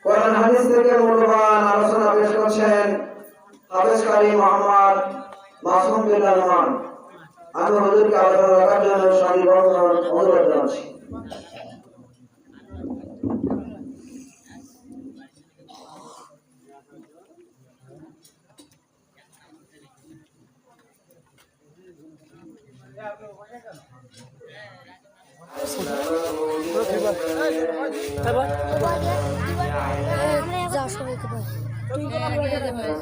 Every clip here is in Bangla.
কোরআন হাদিস থেকে মূল্যবান আলোচনা পেশ করছেন হাফেজ কারি মোহাম্মদ মাসুম বিন আলমান। আমি হুজুরকে আলোচনা রাখার জন্য সাদৃশ্যভাবে অনুরোধ জানাচ্ছি।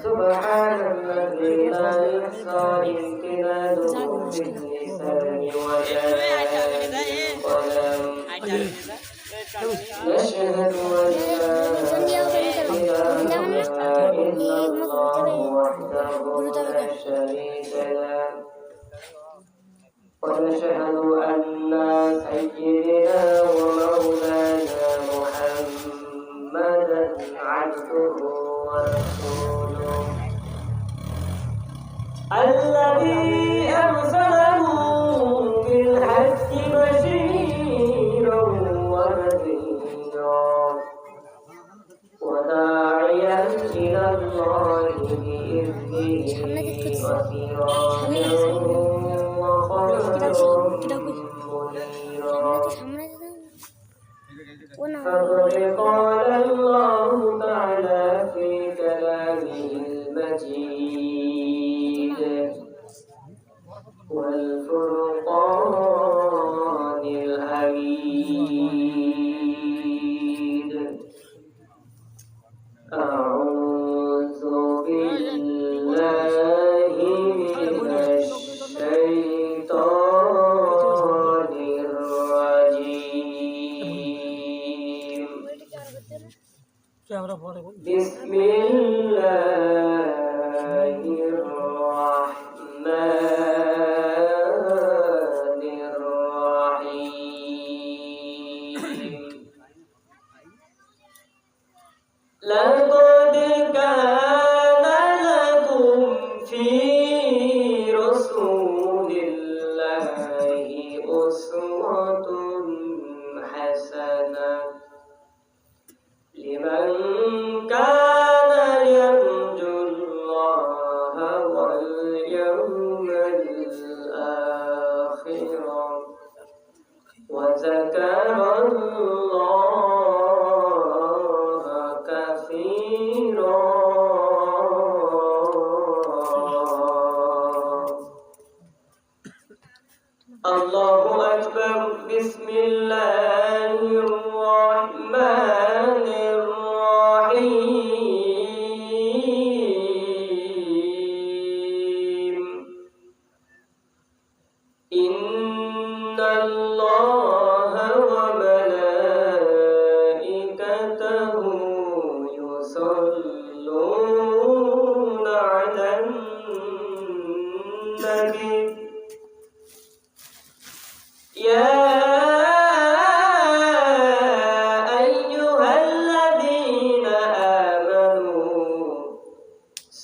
سبحان الذي لا يحصى امتنانه باللسان ولا بالقلم نشهد أن لا إله إلا الله وحده لا شريك له ونشهد أن سيدنا ومولانا محمدا عبده ورسوله الذي أرسله بالحق بشيرا ونذيرا وداعيا إلى الله بإذنه وسراجا فقد قال الله تعالى في كلامه المجيد والفرقان الحميد أعوذ بالله من الشيطان الرجيم بسم الله الرحمن الرحيم لقد كان لكم في رسول الله أسوة حسنة لمن كان يرجو الله واليوم الآخر وذكر الله كثيرا الله أكبر بسم الله الرحمن الرحيم إن الله وملائكته يصلون على النبي يا أيها الذين آمنوا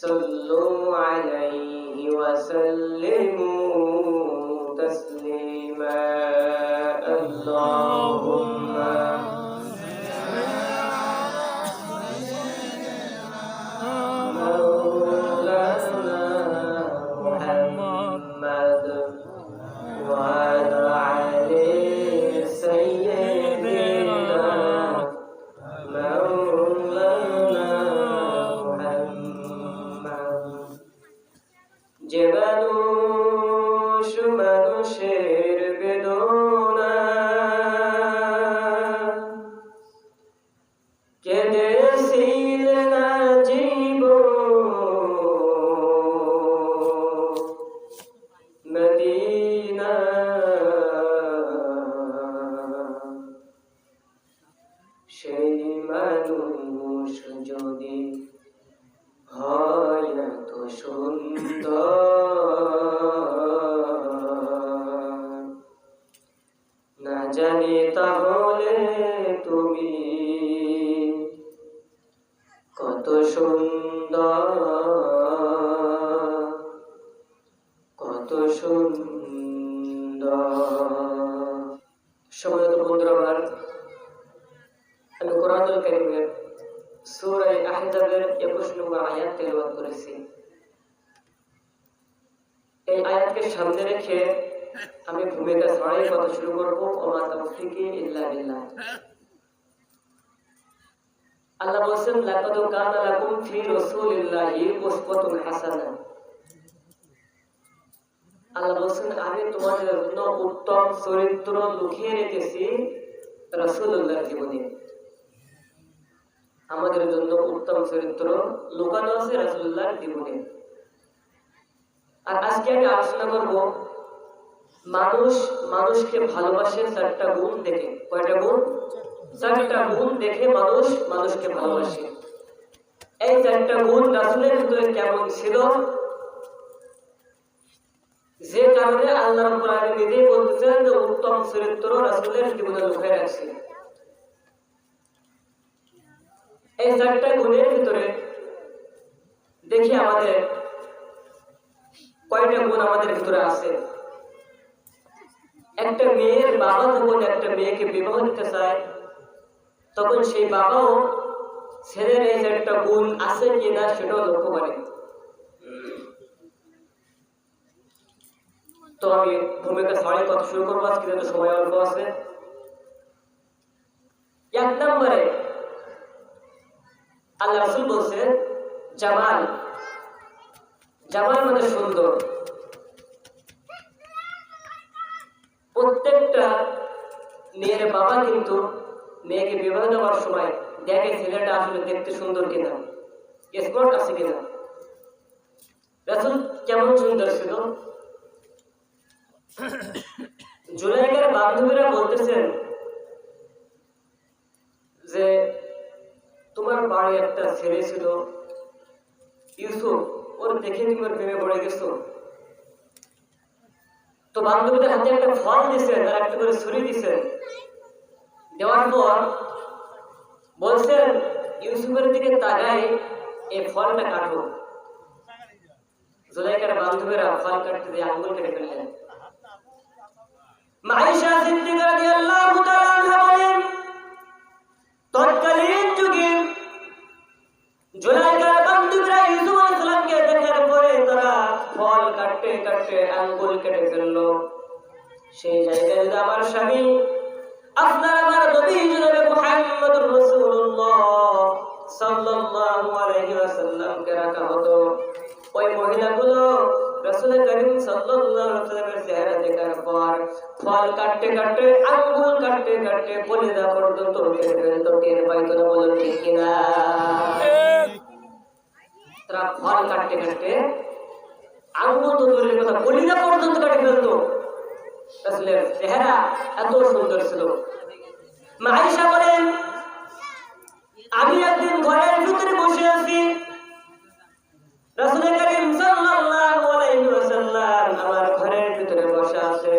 صلوا عليه وسلموا تسليما اللهم مولانا محمد وعلى علي سيدنا مولانا محمد মানুষ মানুষের বেদনা কেঁদেছিল না জীবন মদিনা সেই মানুষ যদি হয় এত সুন্দর না জানি তাহলে তুমি কত সুন্দর কত সুন্দর। সম্মানিত বন্ধুরা, আমার আমি কোরআনুল কারীমের সূরা আহজাবের 21 নম্বর আয়াত তেলাওয়াত করেছি। এই আয়াতকে সামনে রেখে আমি ভূমিকা ছড়াই কথা শুরু করব। ওমা তাওফীকি ইল্লা বিল্লাহ। আল্লাহ বলেন, লাকাদ কানা লাকুম ফি রাসূলিল্লাহি উসওয়াতুন হাসানাহ। আল্লাহ বলেন, আমি তোমাদের জন্য উত্তম চরিত্র লুকিয়ে রেখেছি রাসূলুল্লাহর জীবনে। আমাদের জন্য উত্তম চরিত্র লুকানো আছে রাসূলুল্লাহর জীবনে। আর আজকে আমি আলোচনা করব মানুষ মানুষকে ভালোবাসে চারটা গুণ দেখে। কয়টা গুণ? চারটা গুণ দেখে মানুষ মানুষকে ভালোবাসে। এই চারটা গুণ রাসূলের ভিতরে কেমন ছিল, যে কারণে আল্লাহ রাব্বুল আলামিন নিজেই বলতেছেন যে উত্তম চরিত্র রাসূলের জীবনে লুকিয়ে রাখছে। এই চারটা গুণের ভিতরে দেখি আমাদের কয়টা গুণ আমাদের ভিতরে আছে। একটা মেয়ের বাবা যখন একটা মেয়েকে বিবাহ দিতে চায়, তখন সেই বাবাও ছেলের এই চারটা গুণ আছে কিনা সেটাও লক্ষ্য করে। তো আমি ভূমিকা ছড়াই কথা শুরু করবো আজকে, যেহেতু সময় অল্প আছে। 1 নম্বরে আল্লাহ রাসূল বলছেন জামাল। জামাল মানে সুন্দর। প্রত্যেকটা মেয়ের বাবা কিন্তু মেয়েকে বিবাহ দেওয়ার সময় দেখে ছেলেটা আসলে দেখতে সুন্দর কিনা, স্মার্ট আছে কিনা। রাসূল কেমন সুন্দর ছিল। জুলাইখার বান্ধবীরা বলতেছেন যে তোমার বাড়ি একটা ছেলে ছিল ইউসুফ, ওর দেখে তুমি ওর প্রেমে পড়ে গেছো। তো বান্ধবীদের হাতে একটা ফল দিচ্ছেন আর একটা করে ছুরি দিচ্ছেন। দেওয়ার পর বলছেন ইউসুফের দিকে তাকাই, এই ফলটা কাটো। জুলাইখার বান্ধবীরা ফল কাটতে দিয়ে আঙ্গুল কেটে ফেললেন। আয়েশা সিদ্দিকা রাদিয়াল্লাহু তাআলা আনহা বলেন, তৎকালীন যুগে জুলাইখার বান্ধবীরা ইউসুফ আলাইহিস সালামকে দেখার পরে তারা ফল কাটতে কাটতে আঙ্গুল কেটে ফেললো। সেই জায়গায় যদি আমার স্বামী, আপনার আমার নবী জনাবে মুহাম্মদুর রাসূলুল্লাহ সাল্লাল্লাহু আলাইহি ওয়াসাল্লামকে রাখা হতো, ওই মহিলাগুলো রাসূল করিম সাল্লাল্লাহু আলাইহি ওয়াসাল্লামের চেহারা দেখার পর ফল কাটতে কাটতে আঙ্গুল কাটতে কাটতে কলিজা পর্যন্ত কেটে ফেলতো। টের পাইতো না, বলেন ঠিক কিনা? তারা ফল কাটতে কাটতে আঙ্গুল তো দূরের কথা, কলিজা পর্যন্ত কেটে ফেলতো। রাসূলের চেহারা এত সুন্দর ছিল। মা আয়েশা বলেন, আমি একদিন ঘরের ভিতরে বসে আছি, রাসূল করিম সাল্লাল্লাহু আলাইহি ওয়াসাল্লাম আমার ঘরের ভিতরে বসে আছে।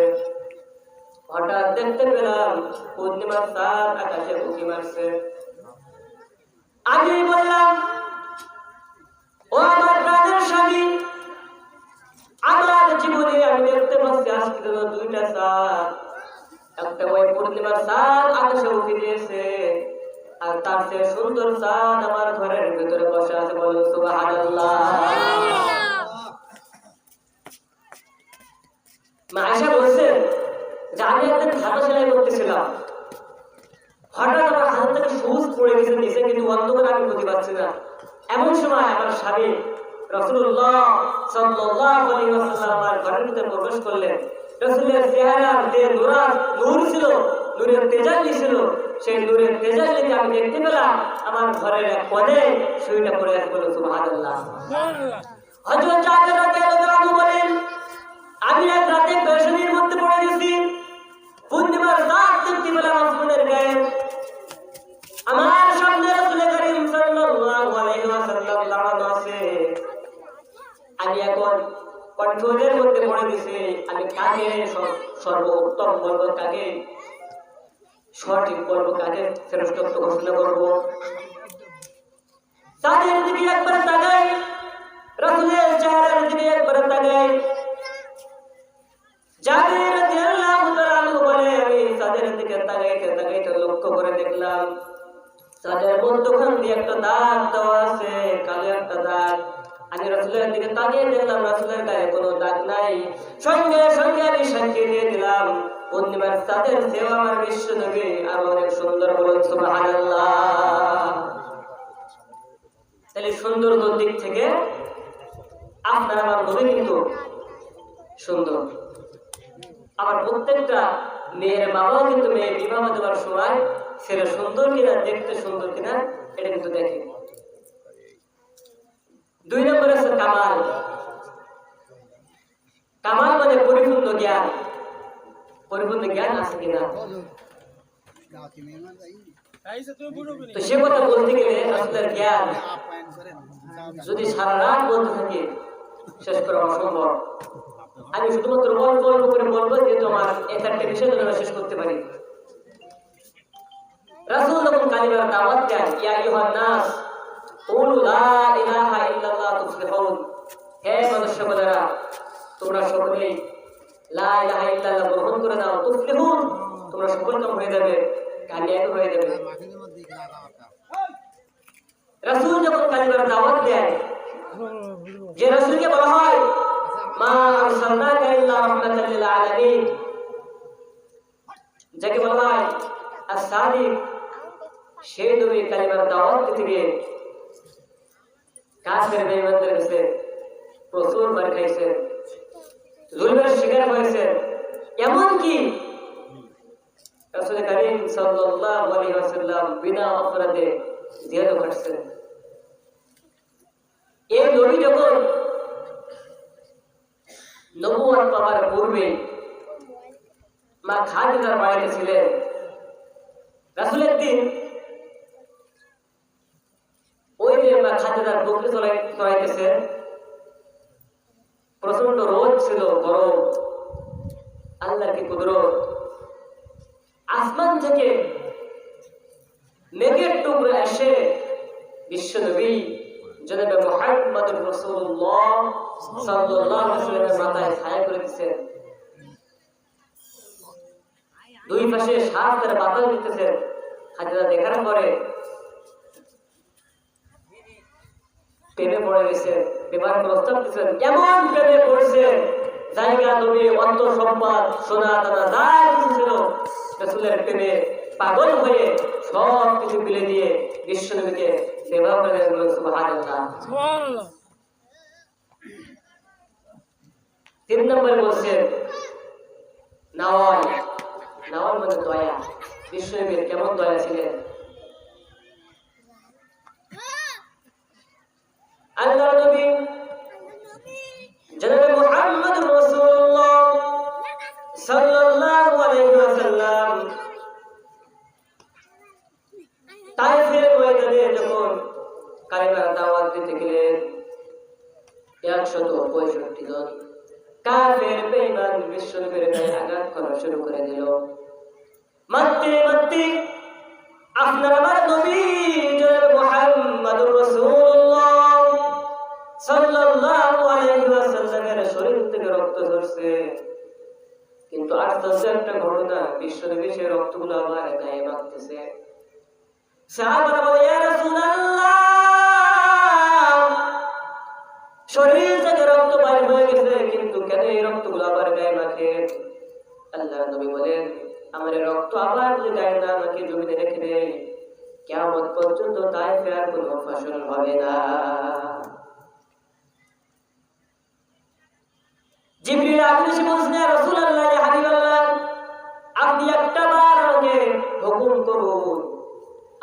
হঠাৎ দেখতে পেলাম পূর্ণিমার চাঁদ আকাশে উঁকি মারছে। আমি বললাম, ও আমার প্রাণের স্বামী, আমার জীবনে আমি দেখতে পাচ্ছি আজকে যেন 2টা চাঁদ। একটা ওই পূর্ণিমার চাঁদ আকাশে উঁকি দিয়েছে, আর তার চেয়ে সুন্দর চাঁদ আমার ঘরের ভিতরে বসে আছে। বলো সুবহানাল্লাহ। মা আয়েশা বলছে যে আমি একদিন খাতা সেলাই করতেছিলাম, হঠাৎ আমার হাত থেকে সুচ পড়ে গেছে নিচে, কিন্তু অন্ধকারে আমি বুঝতে পারছি না। এমন সময় আমার স্বামী রাসূলুল্লাহ সাল্লাল্লাহু আলাইহি ওয়াসাল্লাম আমার ঘরের ভিতরে প্রবেশ করলেন। রাসূলের চেহারার যে নূর ছিল, নূরের তেজাল্লি ছিল, সেই নূরের তেজাল্লিতে আমি দেখতে পেলাম আমার ঘরের এক কোণে সুইটা পড়ে আছে। বলে সুবহানাল্লাহ। হযরত জাবের রাদিয়াল্লাহু আনহু বলেন, আমি এক রাতে পেরেশানির মধ্যে পড়ে গেছি, পূর্ণিমার চাঁদ দেখতে পেলাম আসমানের গায়ে। আমার সামনে রাসূল করিম সাল্লাল্লাহু আলাইহি ওয়াসাল্লাম দাঁড়ানো আছে। আমি এখন কনফিউজের মধ্যে পড়ে গেছি, আমি কাকে সর্বোত্তম বলব, কাকে সঠিক বলব, কাকে শ্রেষ্ঠত্ব ঘোষণা করব। চাঁদের দিকে একবার তাকাই, রাসূলের চেহারার দিকে একবার তাকাই। জাবের রাদিয়াল্লাহু তাআলা আনহু বলে, আমি চাঁদের দিকে তাকাইতে তাকাইতে লক্ষ্য করে দেখলাম তাদের মধ্যখান দিয়ে একটা দাগ দেওয়া আছে, কালো একটা দাগ। আমি রাসূলের দিকে তাকিয়ে দেখলাম রাসূলের গায়ে কোনো দাগ নাই। সঙ্গে সঙ্গে আমি সাক্ষী দিয়ে দিলাম পূর্ণিমার চাঁদের চেয়েও আমার বিশ্ব নবী আরো অনেক সুন্দর। বলুন সুবহানাল্লাহ। তাহলে সৌন্দর্যের দিক থেকে আপনার আমার নবী কিন্তু সুন্দর। আবার প্রত্যেকটা মেয়ের বাবাও কিন্তু মেয়ে বিবাহ দেওয়ার সময় ছেলে সুন্দর কিনা, দেখতে সুন্দর কিনা এটা কিন্তু দেখে। 2 নম্বর আছে কামাল। কামাল মানে পরিপূর্ণ জ্ঞান। পরিপূর্ণ জ্ঞান আছে কিনা। তো সে কথা বলতে গেলে আসলে জ্ঞান যদি সারা রাত বলতে থাকি শেষ করা অসম্ভব। আমি শুধুমাত্র অল্প অল্প করে বলবো, যেহেতু আমার একটা বিষয় যেন শেষ করতে পারি। রাসূল যখন কালিমার দাওয়াত দেন, ইয়া আইয়ুহান নাস কুলু লা ইলাহা ইল্লাল্লাহ তুফলিহুন, হে মানুষ সকলেরা তোমরা সকলেই লা ইলাহা ইল্লাল্লাহ গ্রহণ করে নাও, তুফলিহুন তোমরা সফল কাম হয়ে যাবে, কামিয়াবি হয়ে যাবে। রাসূল যখন কালিমার দাওয়াত দেন, যে রাসূলকে বলা হয় মা আরসালনাকা ইল্লা রাহমাতাল লিল আলামিন, যাকে বলা হয় as-সাদিক, সেই নবী কালিমার দাওয়াত দিতে গিয়ে কাফের বেঈমানদের কাছে প্রচুর মার খাইছে, জুলমের শিকার হয়েছে। এমনকি রাসূল কারীম সাল্লাল্লাহু আলাইহি ওয়াসাল্লাম বিনা অপরাধে জেলে কাটছেন। এই নবী যখন নবুয়ত পাওয়ার পূর্বে মা খাদিজার বাড়িতে ছিলেন, রাসূলের দিন ওই যে মা খাদিজার বকরি চড়াইতেছে, প্রচন্ড রোদ ছিল, গরম। আল্লাহর কি কুদরত, আসমান থেকে মেঘের টুকরো এসে বিশ্বনবী জনাবে মুহাম্মদুর রাসূলুল্লাহ সাল্লাল্লাহু আলাইহি ওয়াসাল্লামের মাথায় ছায়া করে দিয়েছেন। দুই পাশে সাত করে বাতাস দিতেছে। খাদিজা দেখার পরে প্রেমে পড়ে গেছে, বিবাহের প্রস্তাব দিচ্ছেন। এমন প্রেমে পড়ছে, জায়গা জমি অর্থ সম্পদ সোনা দানা যা কিছু ছিল রাসূলের প্রেমে পাগল হয়ে সব কিছু বিলে দিয়ে বিশ্বনবীকে বিবাহ করে দিলেন। সুবহানাল্লাহ। 3 নম্বরে বলছে নাওয়াল। নাওয়াল মানে দয়া। বিশ্বনবীর কেমন দয়া ছিলেন। আল্লাহর নবী জনাবে মুহাম্মদুর রাসূলুল্লাহ সাল্লাল্লাহু আলাইহি ওয়াসাল্লাম তায়েফের ময়দানে যখন কালিমার দাওয়াত দিতে গেলেন, 165 জন কাফের বেঈমান বিশ্বনবীর গায়ে আঘাত করা শুরু করে দিল। মারতে মারতে আপনার আমার নবী জনাবে মুহাম্মদুর রাসূলুল্লাহ সাল্লাল্লাহু আলাইহি ওয়াসাল্লামের শরীর থেকে রক্ত ঝরছে। কিন্তু আশ্চর্য একটা ঘটনা, বিশ্বনবী সেই রক্তগুলো আবার গায়ে মাখতেছে। সাহাবারা বলে, ইয়া রাসূলুল্লাহ, শরীর থেকে রক্ত বাইর হয়ে গেছে, কিন্তু কেন এই রক্তগুলো আবার গায়ে মাখে? আল্লাহর নবী বলেন, আমার রক্ত আবার যদি গায়ে না মাখে জমিতে রেখে দেয়, কিয়ামত পর্যন্ত তায়েফে আর কোনো ফসল হবে না। জিবরিল আপনি এসে বলছেন, ইয়া রাসূলুল্লাহ, ইয়া হাবিবাল্লাহ, আপনি একটা বার আমাকে হুকুম করুন।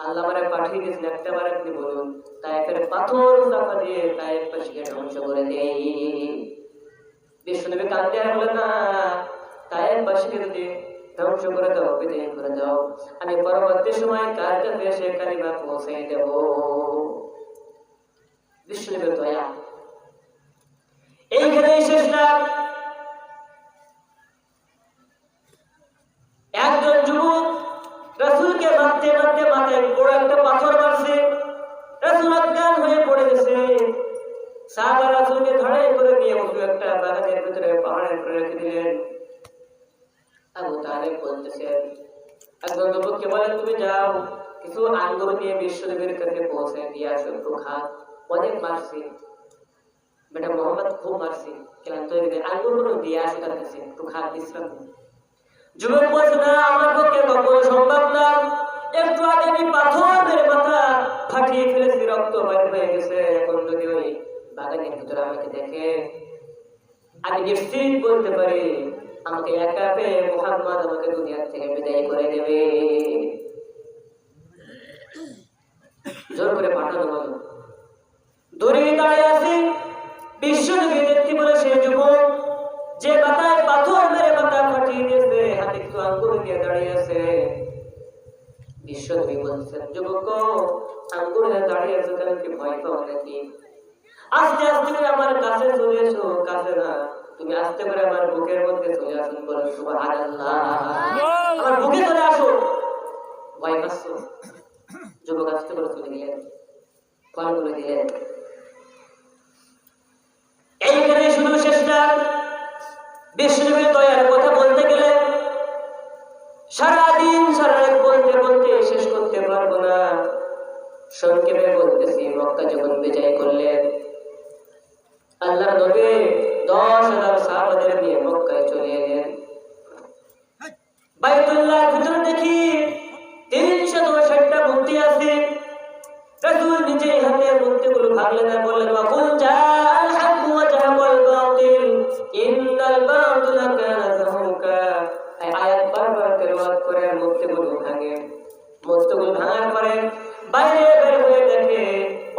আল্লাহ আমারে পাঠিয়ে দিয়েছেন, একটা বার আপনি বলুন তায়েফের পাথর চাপা দিয়ে তায়েফবাসীকে ধ্বংস করে দেই। বিশ্বনবী কাঁদতে আর বলেন, না, তায়েফবাসীকে যদি ধ্বংস করে দাও, বিদায় করে দাও, আমি পরবর্তী সময় কার কাছে এসে কালিমা পৌঁছে দেব। বিশ্বনবীর দয়া এইখানেই শেষ না। একজন যুবক রাসূলকে মারতে মারতে মাথায় বড় একটা পাথর মারছে, রাসূল অজ্ঞান হয়ে পড়ে গেছে। সাহাবা রাসূলকে ধরে করে নিয়ে উঠে একটা বাগানের ভিতরে পাহাড়ের উপরে রেখে দিলেন। আবু তালেব বলতেছেন, একজন যুবককে বলেন, তুমি যাও, কিছু আঙ্গুর নিয়ে বিশ্বনবীর কাছে পৌঁছে দিয়ে আসো একটু খান। অনেক মারছি বেটা মোহাম্মদ, খুব মারছি, ক্লান্ত হয়ে গেছে, আঙ্গুরগুলো দিয়ে আসো তার কাছে একটু খান, বিশ্রাম নিন। যুবক বলছে না, আমার পক্ষে কখনো সম্ভব না, একটু আগে আমি পাথর মেরে মাথা ফাটিয়ে ফেলেছি, রক্ত বাইর হয়ে গেছে, এখন যদি ওই বাগানের ভিতরে আমাকে দেখে আমি নিশ্চিত বলতে পারি আমাকে একা পেয়ে মুহাম্মদ আমাকে দুনিয়া থেকে বিদায় করে দেবে। জোর করে পাঠানো হলো। দূরে দাঁড়িয়ে আছি বিশ্বনবী দেখতে বলে সেই যুবক যে মাথায় পাথর মেরে মাথা ফাটিয়ে দিয়েছে, হাতে একটু আঙ্গুর নিয়ে দাঁড়িয়ে আছে। বিশ্বনবী বলছেন, যুবক আঙ্গুর নিয়ে দাঁড়িয়ে আছো কেন, কি ভয় পাও নাকি? আস্তে আস্তে করে আমার কাছে চলে এসো। কাছে না, তুমি আস্তে করে আমার বুকের মধ্যে চলে আসুন, বলে সুবহানাল্লাহ, আমার বুকে চলে আসো। ভয় পাচ্ছ? যুবক আস্তে করে চলে গেলেন, পালগুলো দিলেন। এইখানে শুধু শেষ না, বিশ্বনবীর দয়ার কথা বলতে গেলে সারাদিন সারা রাত বলতে বলতে শেষ করতে পারবো না। সংক্ষেপে বলতেছি, মক্কা যখন বিজয় করলেন আল্লাহর নবী 10,000 সাহাবাদের নিয়ে মক্কায় চলে এলেন। বাইতুল্লাহর ভিতরে দেখি 360টা মূর্তি আছে। রাসূল নিজেই হাতে মূর্তিগুলো ভাঙলেন আর বললেন, ওয়াকুল জাআল হাক্কু ওয়া জাহাকাল বাতিল ইন্নাল বাতিলা কানা যাহুকা। এই আয়াত বারবার তেলাওয়াত করে মূর্তিগুলো ভাঙে। মূর্তিগুলো ভাঙার পরে বাইরে বের হয়ে দেখে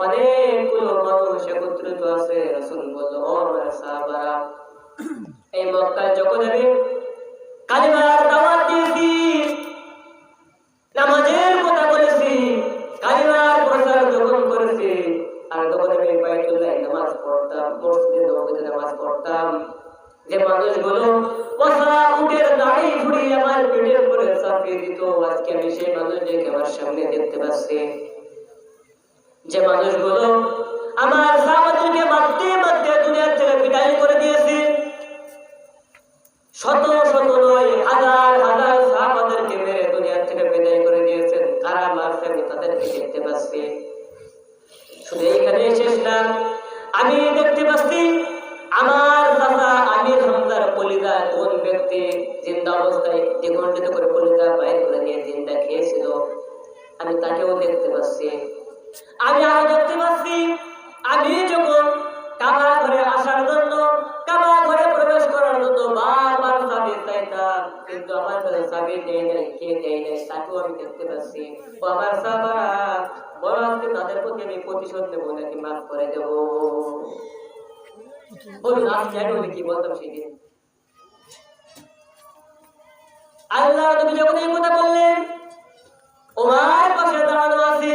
অনেকগুলো মানুষ একত্রিত আছে। রাসূল বলল, ও আমার সাহাবারা, এই মক্কায় যখন আমি কালিমার দাওয়াত দিয়েছি, নামাজের কথা বলেছি, কালিমার প্রচার যখন করেছি, আর তখন আমি বাইতুল্লাহ নামাজ পড়তাম, মসজিদে নববীতে নামাজ পড়তাম, যে মানুষগুলো পচা উটের দাড়ি ঘুরিয়ে আমার পেটের উপরে চাপিয়ে দিত, আজকে আমি সেই মানুষদেরকে আমার সামনে দেখতে পাচ্ছি। যে মানুষগুলো আমার সাহাবাদেরকে মারতে মারতে দুনিয়া থেকে বিদায় করে দিয়েছে, শত শত নয় হাজার হাজার সাহাবাদেরকে মেরে দুনিয়া থেকে বিদায় করে দিয়েছেন, কারা মারছে আমি তাদেরকে দেখতে পাচ্ছি। শুধু এইখানে শেষ না, আমি দেখতে পাচ্ছি আমার চাচা আমির হামজার কলিজা কোন ব্যক্তি জিন্দা অবস্থায় দ্বিখণ্ডিত করে কলিজা বাইর করে দিয়ে জিন্দা খেয়েছিল, আমি তাকেও দেখতে পাচ্ছি। আমি আরো দেখতে পাচ্ছি, আমি যখন কাবা ঘরে আসার জন্য, কাবা ঘরে প্রবেশ করার জন্য বারবার চাবি চাইতাম, কিন্তু আমার কাছে চাবি নেই নাই, কে নেই নাই, তাকেও আমি দেখতে পাচ্ছি। ও আমার সাহাবারা, বড় আজকে তাদের প্রতি আমি প্রতিশোধ নেবো নাকি মাফ করে দেবো? বলুন আজকে আমি কি বলতাম সেদিন? আল্লাহ নবী যখন এই কথা বললেন, ওমর পাশে দাঁড়ানো আছে।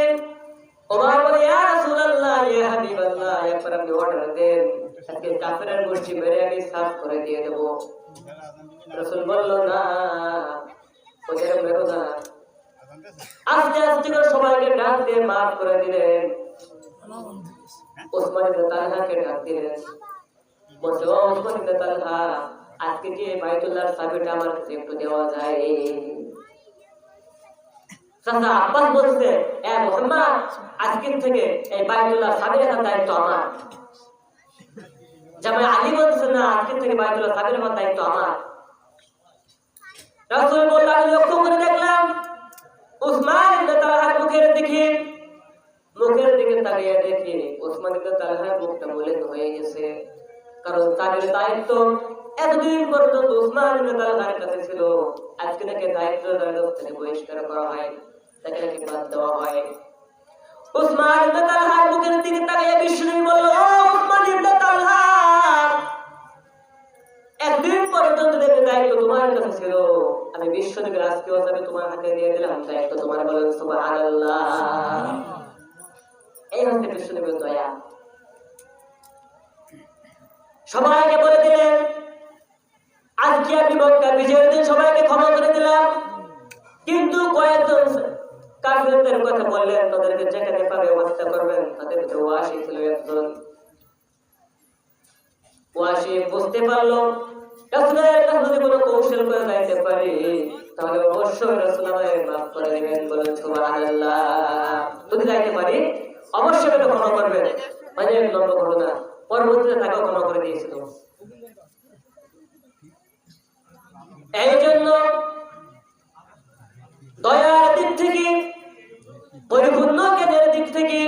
ওমর বলে, ইয়া রাসূলুল্লাহ, ইয়া হাবিবাল্লাহ, একবার আপনি অর্ডার দেন, আজকে কাফেরের গোষ্ঠী মেরে আমি সাফ করে দিয়ে দেব। রাসূল বলল, না, ওদের মেরো না। আস্তে আস্তে করে সবাইকে ডাক দিয়ে মাফ করে দিলেন। ওসমান ইবনে তালহাকে ডাক দিলেন, বলছে, ও ওসমান ইবনে তালহা, আজকে কি বাইতুল্লাহর চাবিটা আমার কাছে একটু দেওয়া যায়? চাচা আব্বাস বলছে, এ মুহাম্মদ, আজকের থেকে এই বাইতুল্লাহর চাবির দায়িত্ব আমার। জামাই আলী বলছে, না, আজকের থেকে বাইতুল্লাহর চাবির দায়িত্ব আমার। রাসূল বললেন, আমি লক্ষ্য করে দেখলাম ওসমান ইবনে তালহার মুখের দিকে তাকিয়ে দেখি ওসমান ইবনে তালহার মুখটা মলিন হয়ে গেছে, কারণ চাবির দায়িত্ব এতদিন পর্যন্ত ওসমান ইবনে তালহার কাছে ছিল। আজকে নাকি দায়িত্ব থেকে বহিষ্কার করা হয়, তাকে নাকি বাদ দেওয়া হয়। ওসমান ইবনে তালহার মুখের দিকে তাকিয়ে বিশ্বনবী বলল, ও ওসমান ইবনে তালহা, একদিন পর্যন্ত দেখে দায়িত্ব তোমার কাছে ছিল, আমি বিশ্বনবীর আজকেও যাবে তোমার হাতে দিয়ে দিলাম, দায়িত্ব তোমার। বলেন সুবহানাল্লাহ। এই হচ্ছে বিশ্বনবীর দয়া। সবাইকে বলে দিলেন, আজকে আমি মক্কা বিজয়ের দিন সবাইকে ক্ষমা করে দিলাম, কিন্তু কয়েকজন কাফেরদের কথা বললেন, তাদেরকে যেখানে পাবে হত্যা করবেন। তাদের ভিতরে ওয়াসি ছিল একজন। ওয়াসি বুঝতে পারলো রাসূলের কাছে যদি কোনো কৌশল করে যাইতে পারি তাহলে অবশ্যই রাসূল আমাকে মাফ করে দিবেন, বলেন সুবহানাল্লাহ। যদি যাইতে পারি অবশ্যই এটা ক্ষমা করবেন। মানে লম্বা ঘটনা, পরবর্তীতে তাকেও ক্ষমা করে দিয়েছিল। এই জন্য দয়ার দিক থেকে, পরিপূর্ণ জ্ঞানের দিক থেকে,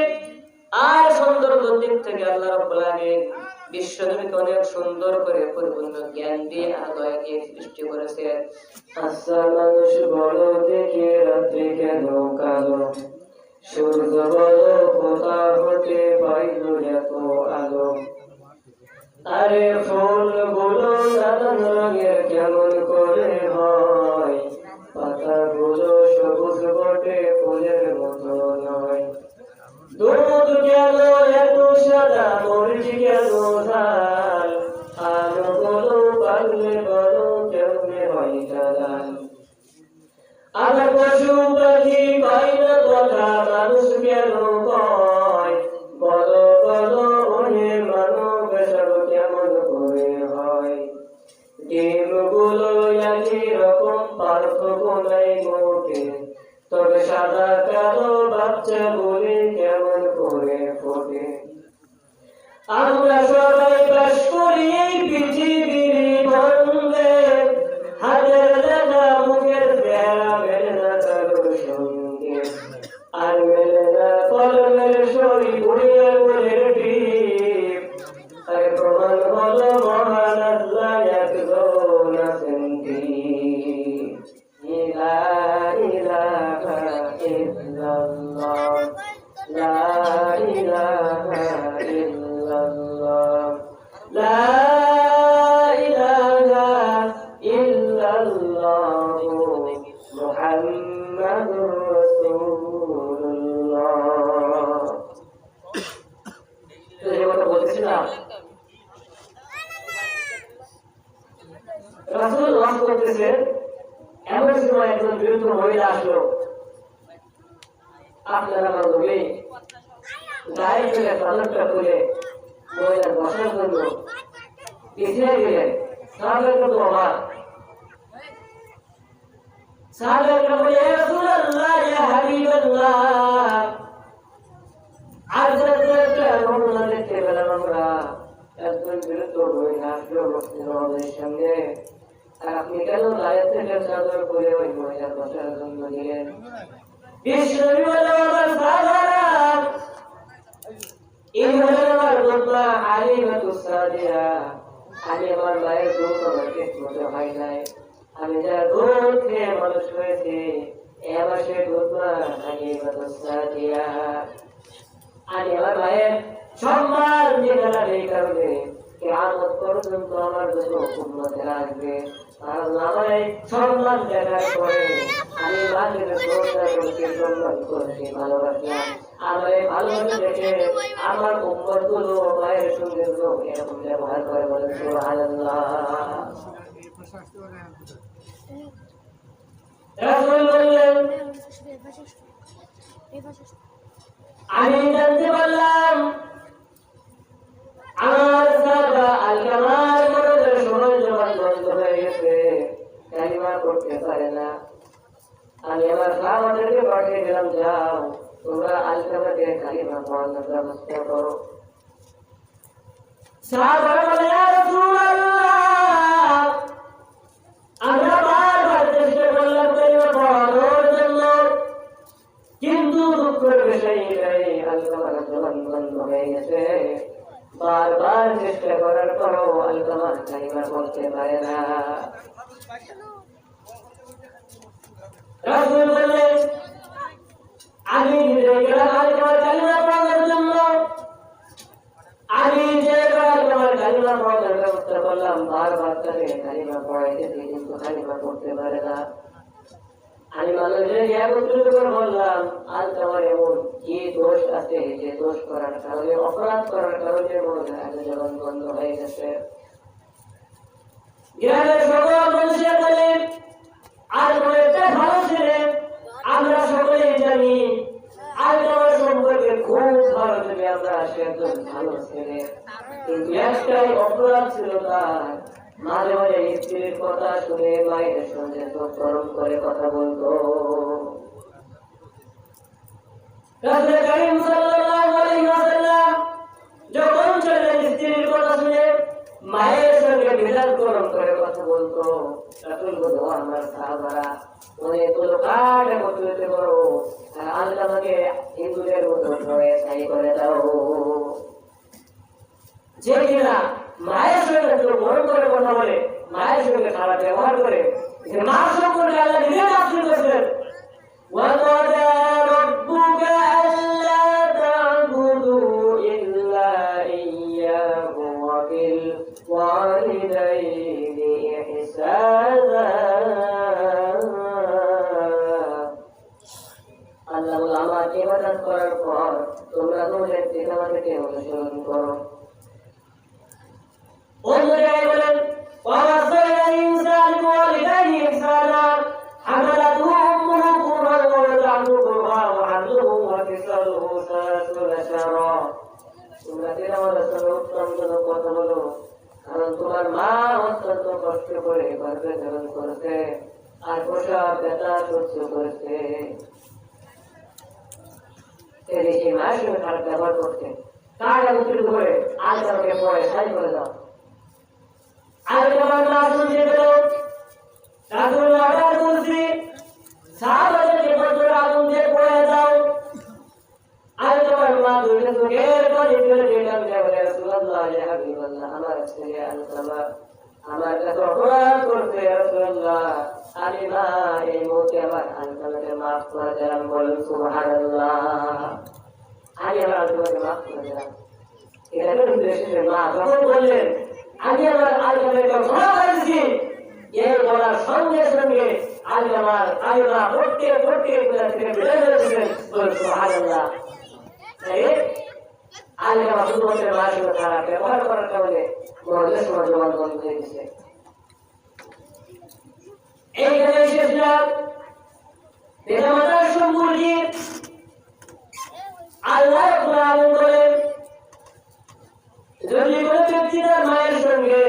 আর সৌন্দর্যের দিক থেকে আল্লাহ রাব্বুল আলামিন বিশ্বনবীকে অনেক সুন্দর করে পরিপূর্ণ জ্ঞান দিয়ে আর দয়া দিয়ে সৃষ্টি করেছে। আচ্ছা মানুষ বলো দেখি রাত্রি কেন কালো, সূর্য বলো কোথা হতে পাইল এত আলো, আরে ফুলগুলো নানান রঙের কেমন করে হয়, পাতাগুলো সবুজ বটে ফুলের মতো নয়, দুধ কেন এত সাদা মরিচ কেন ঝাল, আলোগুলো পাগলে বলো কেমনে হয় জালাল, আবার পশু পাখি পাই না কথা মানুষ কেন কয়, বলো বলো ওহে মানব সব কেমন করে হয়, ডিমগুলো একই রকম পার্থক্য নাই মোটে, তবে সাদা কালো বাচ্চা বলে কেমন করে ফোটে, আমরা সবাই বাস করি এই পৃথিবীর বন্ধে, হাতের দেখা মুখের দেয়া মেলে না কারোর সঙ্গে, আর মেলে না কলমের সই বুড়িয়া গুলের টিপ, আর প্রমাণ হলো মহান আল্লাহ একজন আছেন ঠিক। লা ইলাহা ইল্লাল্লাহ, লা ইলাহা ইল্লাল্লাহ, লা ইলাহা ইল্লাল্লাহ মুহাম্মাদুর রাসূলুল্লাহ। তো যে কথা বলছিলাম, রাসূল ওয়াজ করতেছে, এমন সময় একজন বৃদ্ধ মহিলা আসলো। আপনারা মানবে গায়ে থেকে চাদরটা খুলে মহিলার বসার জন্য পিছিয়ে দিলেন। সাহাবায়ে কত অবাক। সাহাবায়ে কেরাম বলে, ইয়া রাসূলুল্লাহ, ইয়া হাবিবাল্লাহ, আজ একটা ঘটনা দেখতে পেলাম আমরা। একজন বৃদ্ধ মহিলা আসলো মসজিদের সঙ্গে, আর আপনি কেন গায়ে থেকে চাদর খুলে ওই মহিলার বসার জন্য দিলেন? বিশ্বনবী বললেন, আমার সাহাবারা, এই মহিলার রূপা আলিমাতুস সাদিয়া, আমি আমার মায়ের দুধ আমার ঠিক মতো হয় নাই, আমি যা দুধ খেয়ে মানুষ হয়েছি, এবার সে রূপা আলিমাতুস সাদিয়া, আমি আমার মায়ের সম্মান দিলাম এই কারণে কিয়ামত পর্যন্ত আমার জন্য উম্মতেরা আসবে, আর আমায় সম্মান দেখার পরে আমি মাকে শ্রদ্ধা করছি, সম্মান করছি, ভালোবাসলাম, আমার এই ভালোবাসা দেখে আমার উম্মতগুলো মায়ের সঙ্গে এরকম ব্যবহার করে, বলে সুবহানাল্লাহ। রাসূল বললেন, আমি জানতে পারলাম আমার সাহাবা আল-কামার মরদের সময় জবান বন্ধ হয়ে গেছে, কালিমা করতে পারে না। আমি আমার সাহাবাদেরকে পাঠিয়ে দিলাম, যাও তোমরা আল-কামাকে কালিমা পড়ানোর ব্যবস্থা করো। সাহাবারা বলে, ইয়া রাসূলুল্লাহ, আমরা বারবার চেষ্টা করলাম কালিমা পড়ানোর জন্য, কিন্তু দুঃখের বিষয় এটাই আল-কামার জবান বন্ধ হয়ে গেছে। বারবার চেষ্টা করার পরও আল-কামার কালিমা পড়তে পারে না। রাসূল বললেন, আমি নিজে গেলাম আল-কামার কালিমা পড়ানোর জন্য, আমি যে আল-কামার কালিমা পড়ানোর ব্যবস্থা করলাম, বারবার তাকে কালিমা পড়াইতেছি, কিন্তু কালিমা পড়তে পারে না। আমি মানুষের একত্রিত করে বললাম, আল-কামার এমন কি দোষ আছে যে দোষ করার কারণে, অপরাধ করার কারণে মনে হয় জীবন বন্ধ হয়ে গেছে। গ্রামের সকল মানুষের বলে, আল-কামারটা ভালো ছেলে, আমরা সকলেই জানি আল-কামার সম্পর্কে খুব ভালো ছেলে, আমরা সে একজন ভালো ছেলে, কিন্তু একটাই অপরাধ ছিল তার, মাঝে মাঝে স্ত্রীর কথা শুনে মায়ের সঙ্গে চোখ গরম করে কথা বলতো। রাসূল করিম সাল্লাল্লাহু আলাইহি ওয়াসাল্লাম যখন ছিলেন স্ত্রীর কথা শুনে মায়ের সঙ্গে মেজাজ গরম করে কথা বলতো। রাসূল বলতো, আমার সাহাবারা অনেকগুলো কাঠ একত্রিত করো, আর আল্লাহ আমাকে হিন্দুদের মতো হয়ে ছাই করে দাও। যে কিনা মায়ের সঙ্গে চোখ গরম করে কথা বলে, মায়ের সঙ্গে খারাপ ব্যবহার করে, মা সম্পর্কে আল্লাহ নিজে তাফসীর করেছেন, وَقَضَى رَبُّكَ أَلَّا تَعْبُدُوا إِلَّا إِيَّاهُ وَبِالْوَالِدَيْنِ إِحْسَانًا। আল্লাহ বলে, আমার ইবাদত করার পর তোমরা তোমাদের পিতামাতাকে অনুসরণ করো। অন্য জায়গায় বলেন, وَوَصَّيْنَا الْإِنسَانَ بِوَالِدَيْهِ إِحْسَانًا حَمَلَتْهُ أُمُّهُ كُرْهًا وَوَضَعَتْهُ كُرْهًا وَحَمْلُهُ وَفِصَالُهُ 30 شهرا। তোমরা পিতামাতার সঙ্গে উত্তম কোনো কথা বলো, কারণ তোমার মা অত্যন্ত কষ্ট করে গর্ভে ধারণ করেছে আর প্রসব ব্যথা সহ্য করেছে। সেই মায়ের সঙ্গে খারাপ ব্যবহার করছে, কার একত্রিত করে আজ আমাকে পরে সাই করে দাও। আর তোমার মা শুনতে পেল, রাসূল অর্ডার করছি, সাহাবাদেরকে বলতো আগুন দিয়ে পড়ে দাও। আর তোমার মা দুইটা চোখের পানি ফেলে দিলাম, রাসূলুল্লাহ ইয়া হাবিবাল্লাহ, আমার ছেলে আনসামা আমার কাছে অপরাধ করছে, রাসূলুল্লাহ আমি মা এই মুহূর্তে আমার আনসামাকে মাফ করে দিলাম। বলুন সুবহানাল্লাহ। আমি আমার আনসামাকে মাফ করে দিলাম। এটা কিন্তু মা যখন বললেন আমি আমার আনসামাকে ক্ষমা করেছি, এই বলার সঙ্গে সঙ্গে আমি মা পড়তে পড়তে থেকে বেড়ে গেলেন। বলুন সুবহানাল্লাহ। আল্লাহ শুধুমাত্র মায়ের সঙ্গে খারাপ ব্যবহার করার কারণে মহিলার সমাজ জমান বন্ধ হয়ে গেছে। এইখানে এসেছিলাম পিতামাতার সম্পর্কে আল্লাহ রাব্বুল আলামিন বলেন, যদি কোনো ব্যক্তি তার মায়ের সঙ্গে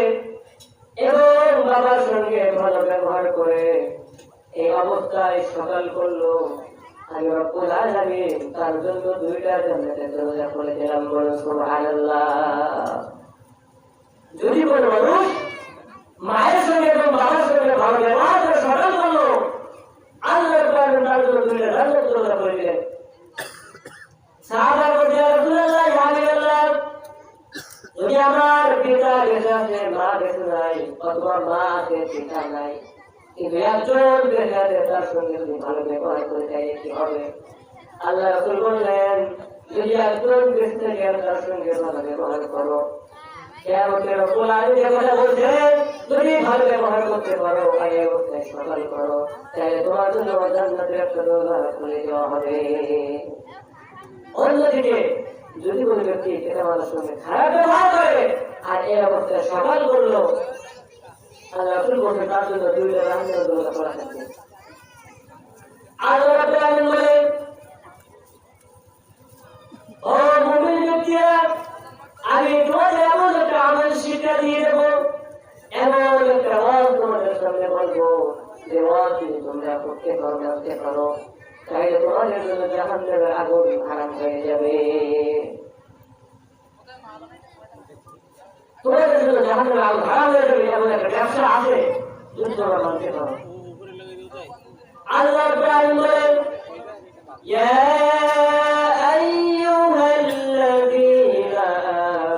এবং বাবার সঙ্গে ভালো ব্যবহার করে এই অবস্থায় সকাল করলো, আমি রব্বুল আলামিন তার জন্য দুইটা জান্নাতের দরজা খুলে দিলাম। বলুন সুবহানাল্লাহ। যদি কোনো মানুষ মায়ের সঙ্গে এবং বাবার সঙ্গে ভালো ব্যবহার করে সকাল করলো, আল্লাহ তার জন্য দুইটা জান্নাতের দরজা খুলে দিলেন। সাহাবা বলতে, ইয়া রাসূলুল্লাহ ইয়া হাবিবাল্লাহ, যদি আমার পিতা বেঁচে আছে, মা বেঁচে নাই, অথবা মা আছে পিতা নাই, কিন্তু একজন বেঁচে আছে, তার সঙ্গে যদি ভালো ব্যবহার করে যায় কি হবে? আল্লাহ রাসূল বললেন, যদি একজন বেঁচে থাকে তার সঙ্গে ভালো ব্যবহার করো। কিয়ামতের রব্বুল আলামিন কথা বলছেন, যদি ভালো ব্যবহার করতে পারো, এই অবস্থায় সকাল করো, তাহলে তোমার জন্য জান্নাতের একটা দরজা খুলে দেওয়া হবে। অন্যদিকে যদি কোনো ব্যক্তি পিতামাতার সঙ্গে খারাপ ব্যবহার করে আর এই অবস্থায় সকাল করলো, আল্লাহ রাসূল বলেন তার জন্য দুইটা জান্নাতের দরজা খোলা থাকবে। আল্লাহ রাব্বুল আলামিন বলেন, ও মুমিন ব্যক্তিরা, আমি তোমাদের এমন একটা আমল শিক্ষা দিয়ে দেবো, এমন একটা ওয়াজ তোমাদের সামনে বলবো, যে ওয়াজ যদি তোমরা করতে পারো, মানতে পারো, তাহলে তোমাদের জন্য জাহান্নামের আগুন হারাম হয়ে যাবে। তোমাদের জন্য জাহান্নামের আগুন হারাম হয়ে যাবে, এমন একটা ব্যবসা আছে, যদি তোমরা মানতে পারো। আল্লাহ রাব্বুল আলামিন বলেন, ইয়া আইয়ুহাল্লাযীনা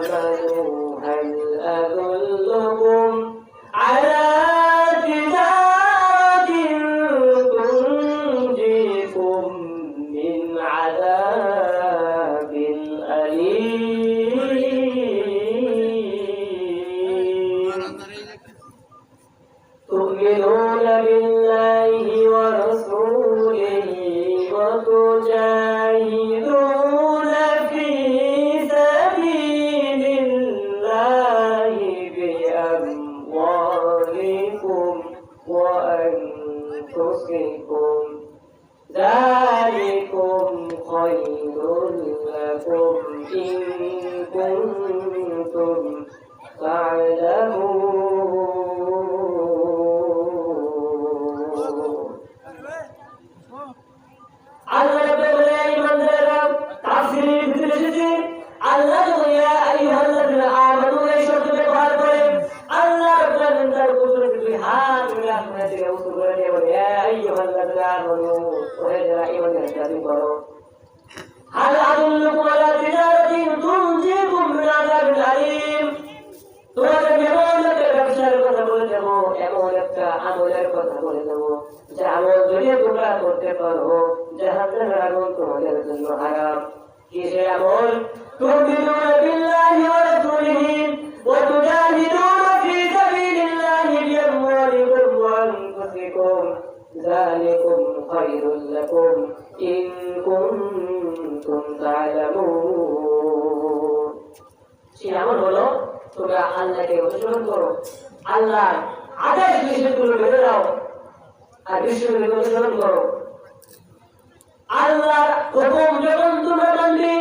আমানু হাল আদুল্লুকুম আলা তিজারাতিন তুনজিকুম মিন আযাবিন আলীম। তু'মিনুনা বিল্লাহি ওয়া রাসূলিহি ওয়া তুজাহিদুনা ফি সাবিলিল্লাহি বিআমওয়ালিকুম ওয়া আনফুসিকুম, যালিকুম খায়রুল লাকুম ইন কুনতুম তা'লামুন। আমলের কথা বলে দেবো, যে আমল যদি তোমরা করতে পারো জাহান্নামের আগুন তোমাদের জন্য হারাম। কিসের আমল? তুমিনুনা বিল্লাহি ওয়া রাসূলিহি ওয়া তুজাহিদুনা ফি সাবিলিল্লাহি বিআমওয়ালিকুম ওয়া আনফুসিকুম যালিকুম খায়রুল লাকুম ইন কুনতুম তা'লামুন। সে আমল হলো তোমরা আল্লাহকে অনুসরণ করো, আল্লাহর আদেশ নিষেধগুলো মেনে নাও, আর বিশ্বকে অনুসরণ করো। আল্লাহর হুকুম যখন তোমরা মানবে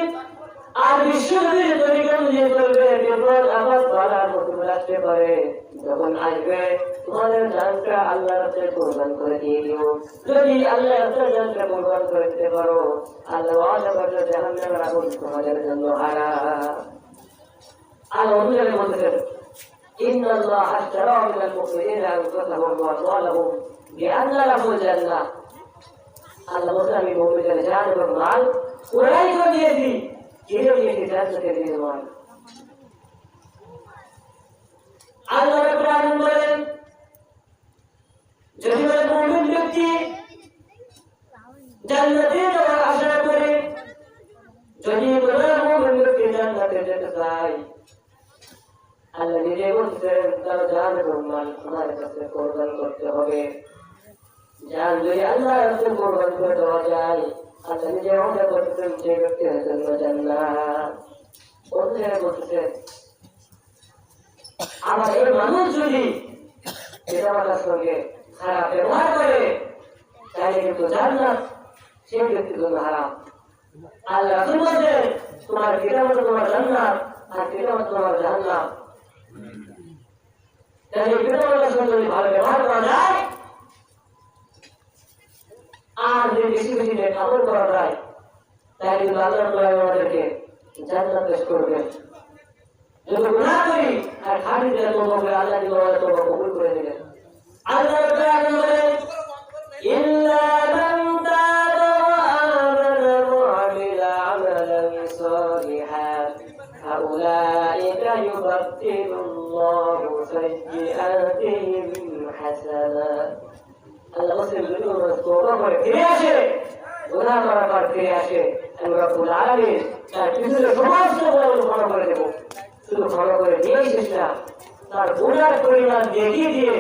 আর বিশ্বকে তরিকা অনুযায়ী চলবে, বিপদ আপদ বাধার মুখে আসতে পারে, যখন আসবে তোমাদের জানটা আল্লাহর রাস্তায় কোরবান করে দিয়ে দিও। যদি আল্লাহর রাস্তায় জানটা কোরবান করে দিতে পারো, আল্লাহ ওয়াদা করবে জাহান্নামের আগুন তোমাদের জন্য হারাম। আল্লাহ অনুযায়ী বলতেছেন ইন্নাল্লাহা আশতারা মিনাল মুমিনিনা আনফুসাহুম ওয়া আমওয়ালাহুম বিআন্না লাহুমুল জান্নাহ। আল্লাহ বলেন আমি মুমিনদের জান এবং মাল ওরাই করে দিয়েছি, কিনে দিয়েছি জান্নাতের নির্মাণ। আল্লাহ রাব্বুল আলামিন বলেন যদি কোনো মুমিন ব্যক্তি জান্নাতে যাওয়ার আশা করে, যদি কোনো মুমিন ব্যক্তি জান্নাতে যেতে চায়, আল্লাহ নিজে বলছেন তার জান এবং মাল আমার কাছে কোরবান করতে হবে। জান যদি আল্লাহর কাছে কোরবান করে দেওয়া যায়, আল্লাহ নিজে ওয়াদা করতেছেন সেই ব্যক্তির জন্য জান্নাত। ওখানে বলতেছেন আবার এই মানুষ যদি পিতামাতার সঙ্গে খারাপ ব্যবহার করে তাহলে কিন্তু জান্নাত সেই ব্যক্তির জন্য হারাম। আল্লাহ রাসূল বলেন তোমার পিতামাতা তোমার জান্নাত আর পিতামাতা তোমার জাহান্নাম। তাহলে পিতামাতার সঙ্গে যদি ভালো ব্যবহার করা যায় আর যদি বেশি বেশি আমল করা যায়, তাহলে কিন্তু আল্লাহ আমাদেরকে জান্নাত পেশ করবেন। যদি গুনাহ করি আর খাঁটি দিলে তওবা করে আল্লাহ তওবা কবুল করে নেবেন। আল্লাহ রাব্বুল বলেন ইল্লা মান তাবা ওয়া আমানা ওয়া আমিলা আমালান সালিহান ফাউলাইকা ইউবাদদিলুল্লাহু সাইয়্যাতিহিম হাসানাত। আল্লাহ বলেন যদি মানুষ তওবা করে ফিরে আসে, গুনাহ করার পর ফিরে আসে, আমি রব্বুল আলামিন তার পিছনে সমস্ত গুনাহ ক্ষমা করে দেব। শুধু ক্ষমা করে দিয়েই শেষ না, তার গুনার পরিমাণ দেখিয়ে দিয়ে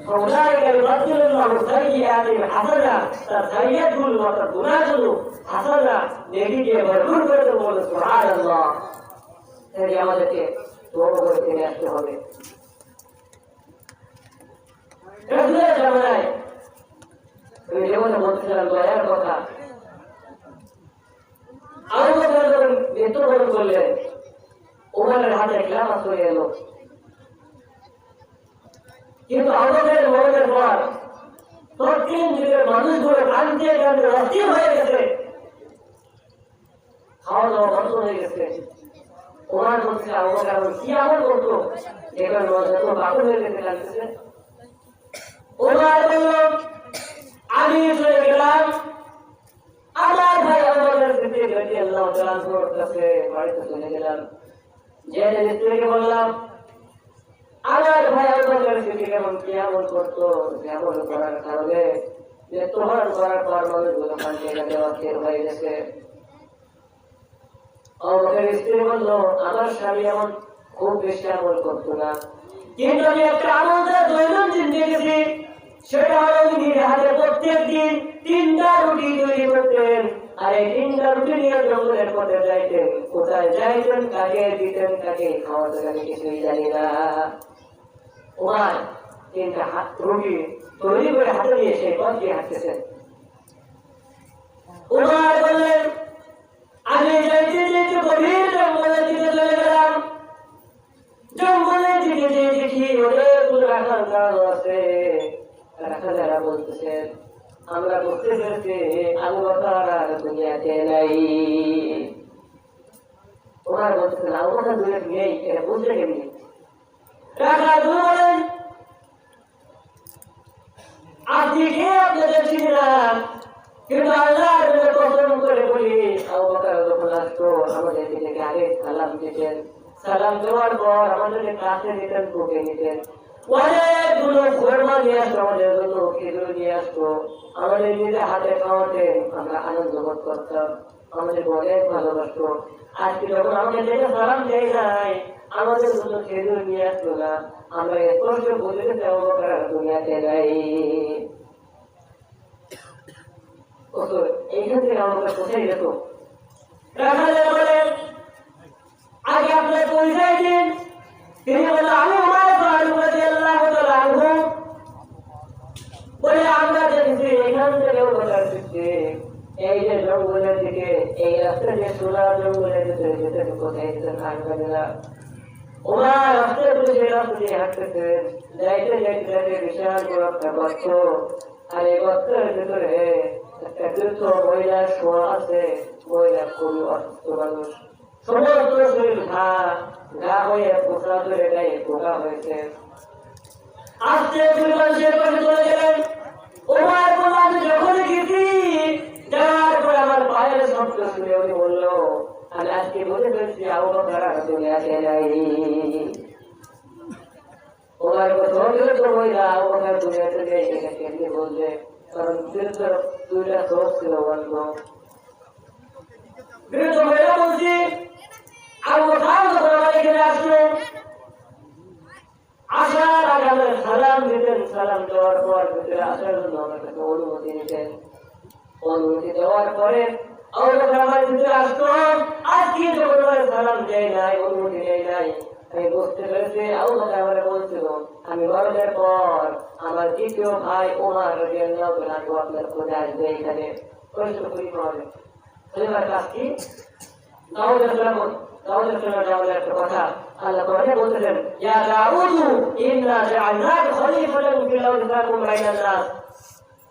ফাউলাইকা ইউবাদদিলুল্লাহু সাইয়্যাতিহিম হাসানাত, তার সাইয়্যাতগুলো অর্থাৎ গুনাহগুলো হাসানাত দেখিয়ে দিয়ে ভরপুর করে দেব। বলে সুবহানাল্লাহ। তাই আমাদেরকে তওবা করে ফিরে আসতে হবে। রাসূলের জামানায় আমি যেমন বলছিলাম দয়ার কথা, আবু বকর যখন মৃত্যুবরণ করলেন, ওমরের হাতে খেলাফত চলে এলো। কিন্তু আবু বকরের মরণের পর তৎকালীন যুগের মানুষগুলো কাঁদতে কাঁদতে অস্থির হয়ে গেছে, খাওয়া দাওয়া বন্ধ হয়ে গেছে। ওমর বলছে আবু বকর কি আমল করতো যেখানে যত পাগল হয়ে গেছে লাগতেছে। ওমর বলল আমি চলে গেলাম আমার ভাই আবু বকর সিদ্দিক রাদিয়াল্লাহু তাআলা আনহুর কাছে, বাড়িতে চলে গেলাম। যে স্ত্রীকে বললাম আমার ভাই আবু বকর সিদ্দিক এমন কি আমল করতো যে আমল করার কারণে যে তোমার করার পর মানুষগুলো কাঁদতে কাঁদতে অস্থির হয়ে গেছে। আবু বকরের স্ত্রী বলল আমার স্বামী এমন খুব বেশি আমল করতো না, কিন্তু আমি একটা আমল তার দৈনন্দিন দেখেছি, সেটা হলো উনি হাতে প্রত্যেক দিন 3টা রুটি তৈরি করতেন, আর এই 3টা রুটি নিয়ে জঙ্গলের পথে যাইতেন। কোথায় যাইতেন, কাকে দিতেন, কাকে খাওয়াতেন আমি কিছুই জানি না। ওমর 3টা রুটি তৈরি করে হাতে নিয়ে সেই পথ দিয়ে হাঁটতেছেন। ওমর বললেন আমি যাইতে যাইতে গভীর জঙ্গলের দিকে চলে গেলাম। জঙ্গলের দিকে যে দেখি অনেকগুলো রাখাল দাঁড়ানো আছে। রাখালেরা বলতেছেন আমরা বুঝতে পেরেছি আবু বকর আর দুনিয়াতে নাই। ওমর বলতেছেন আবু বকর দুনিয়াতে নেই, এটা বুঝলে কেমনি? রাখাল বলেন আপনি কে আপনাদের চিনলাম, কিন্তু আল্লাহর কসম করে বলি আবু বকর যখন আসতো আমাদের দিকে আগে সালাম দিতেন, সালাম দেওয়ার পর আমাদেরকে কাছে দিতেন, বুকে নিতেন, অনেকগুলো খোরমা নিয়ে আসতো, আমাদের জন্য খেজুর নিয়ে আসতো, আমাদের নিজের হাতে খাওয়াতে আমরা আনন্দ বোধ করতাম, আমাদের অনেক ভালোবাসতো। আজকে যখন আমাদের যেটা সালাম দেয় নাই, আমাদের জন্য খেজুর নিয়ে আসতো না, আমরা স্পষ্ট বুঝতে চাও দুনিয়াতে নাই। এইখান থেকে আমরা কোথায় যেত? আগে আপনার পরিচয় দিন। তিনি বললেন আমি উমর ফারুক রাদিয়াল্লাহু তাআলা আনহু। বলে আমরা দেখছি এখান থেকে ওঠার দিকে এই যে জঙ্গলের দিকে, এই রাস্তা যে সোনা জঙ্গলের ভিতরে যেতে কোথায় যেতেন হাঁটবেনা। ওনার রাস্তায় বলে যে রাস্তা দিয়ে হাঁটতেছে, যাইতে যাইতে যাইতে বিশাল বড় একটা গর্ত, আর এই গর্তের ভিতরে একটা বৃদ্ধ মহিলা শোয়া আছে। মহিলা খুবই অসুস্থ মানুষ, সমস্ত শরীর ঘা ঘা হয়ে পোকা ধরে গায়ে পোকা হয়েছে। আস্তে করে মানুষের পাশে চলে গেলেন। ওমর বলল আমি যখন গেছি যাওয়ার পর আমার পায়ের শব্দ শুনে উনি বললো আমি আজকে বলে ফেলছি আবু বকর আর দুনিয়াতে নাই। ওমর বলল তো মহিলা আবু বকর দুনিয়াতে নেই, এটা কেমনি বলবে? কারণ দুইটা চোখ ছিল বন্ধ। বৃদ্ধ মহিলা বলছি আবু বকর যখন আমার এখানে আসলো, আসার আগে আমাদের সালাম দিতেন, সালাম দেওয়ার পর ভিতরে আসার জন্য আমার কাছে অনুমতি নিতেন। অনুমতি দেওয়ার পরে আবু বকর আমার ভিতরে আসতো। আজকে যখন আমার সালাম দেয় নাই, অনুমতি দেয় নাই, আমি বুঝতে পেরেছি আবু বকর আমার বলছিল আমি মরণের পর আমার দ্বিতীয় ভাই ওমর রাদিয়াল্লাহু তাআলা আনহু আপনার খোঁজে আসবে, এখানে কষ্ট করি হবে। খলিফার কাজ কি? দাউদের একটা কথা আল্লাহ কোরআনে বলতেছেন ইয়া দাউদু ইন্না জাআলনাকা খলিফাতান ফিল আরদি তাহকুম বাইনান নাস।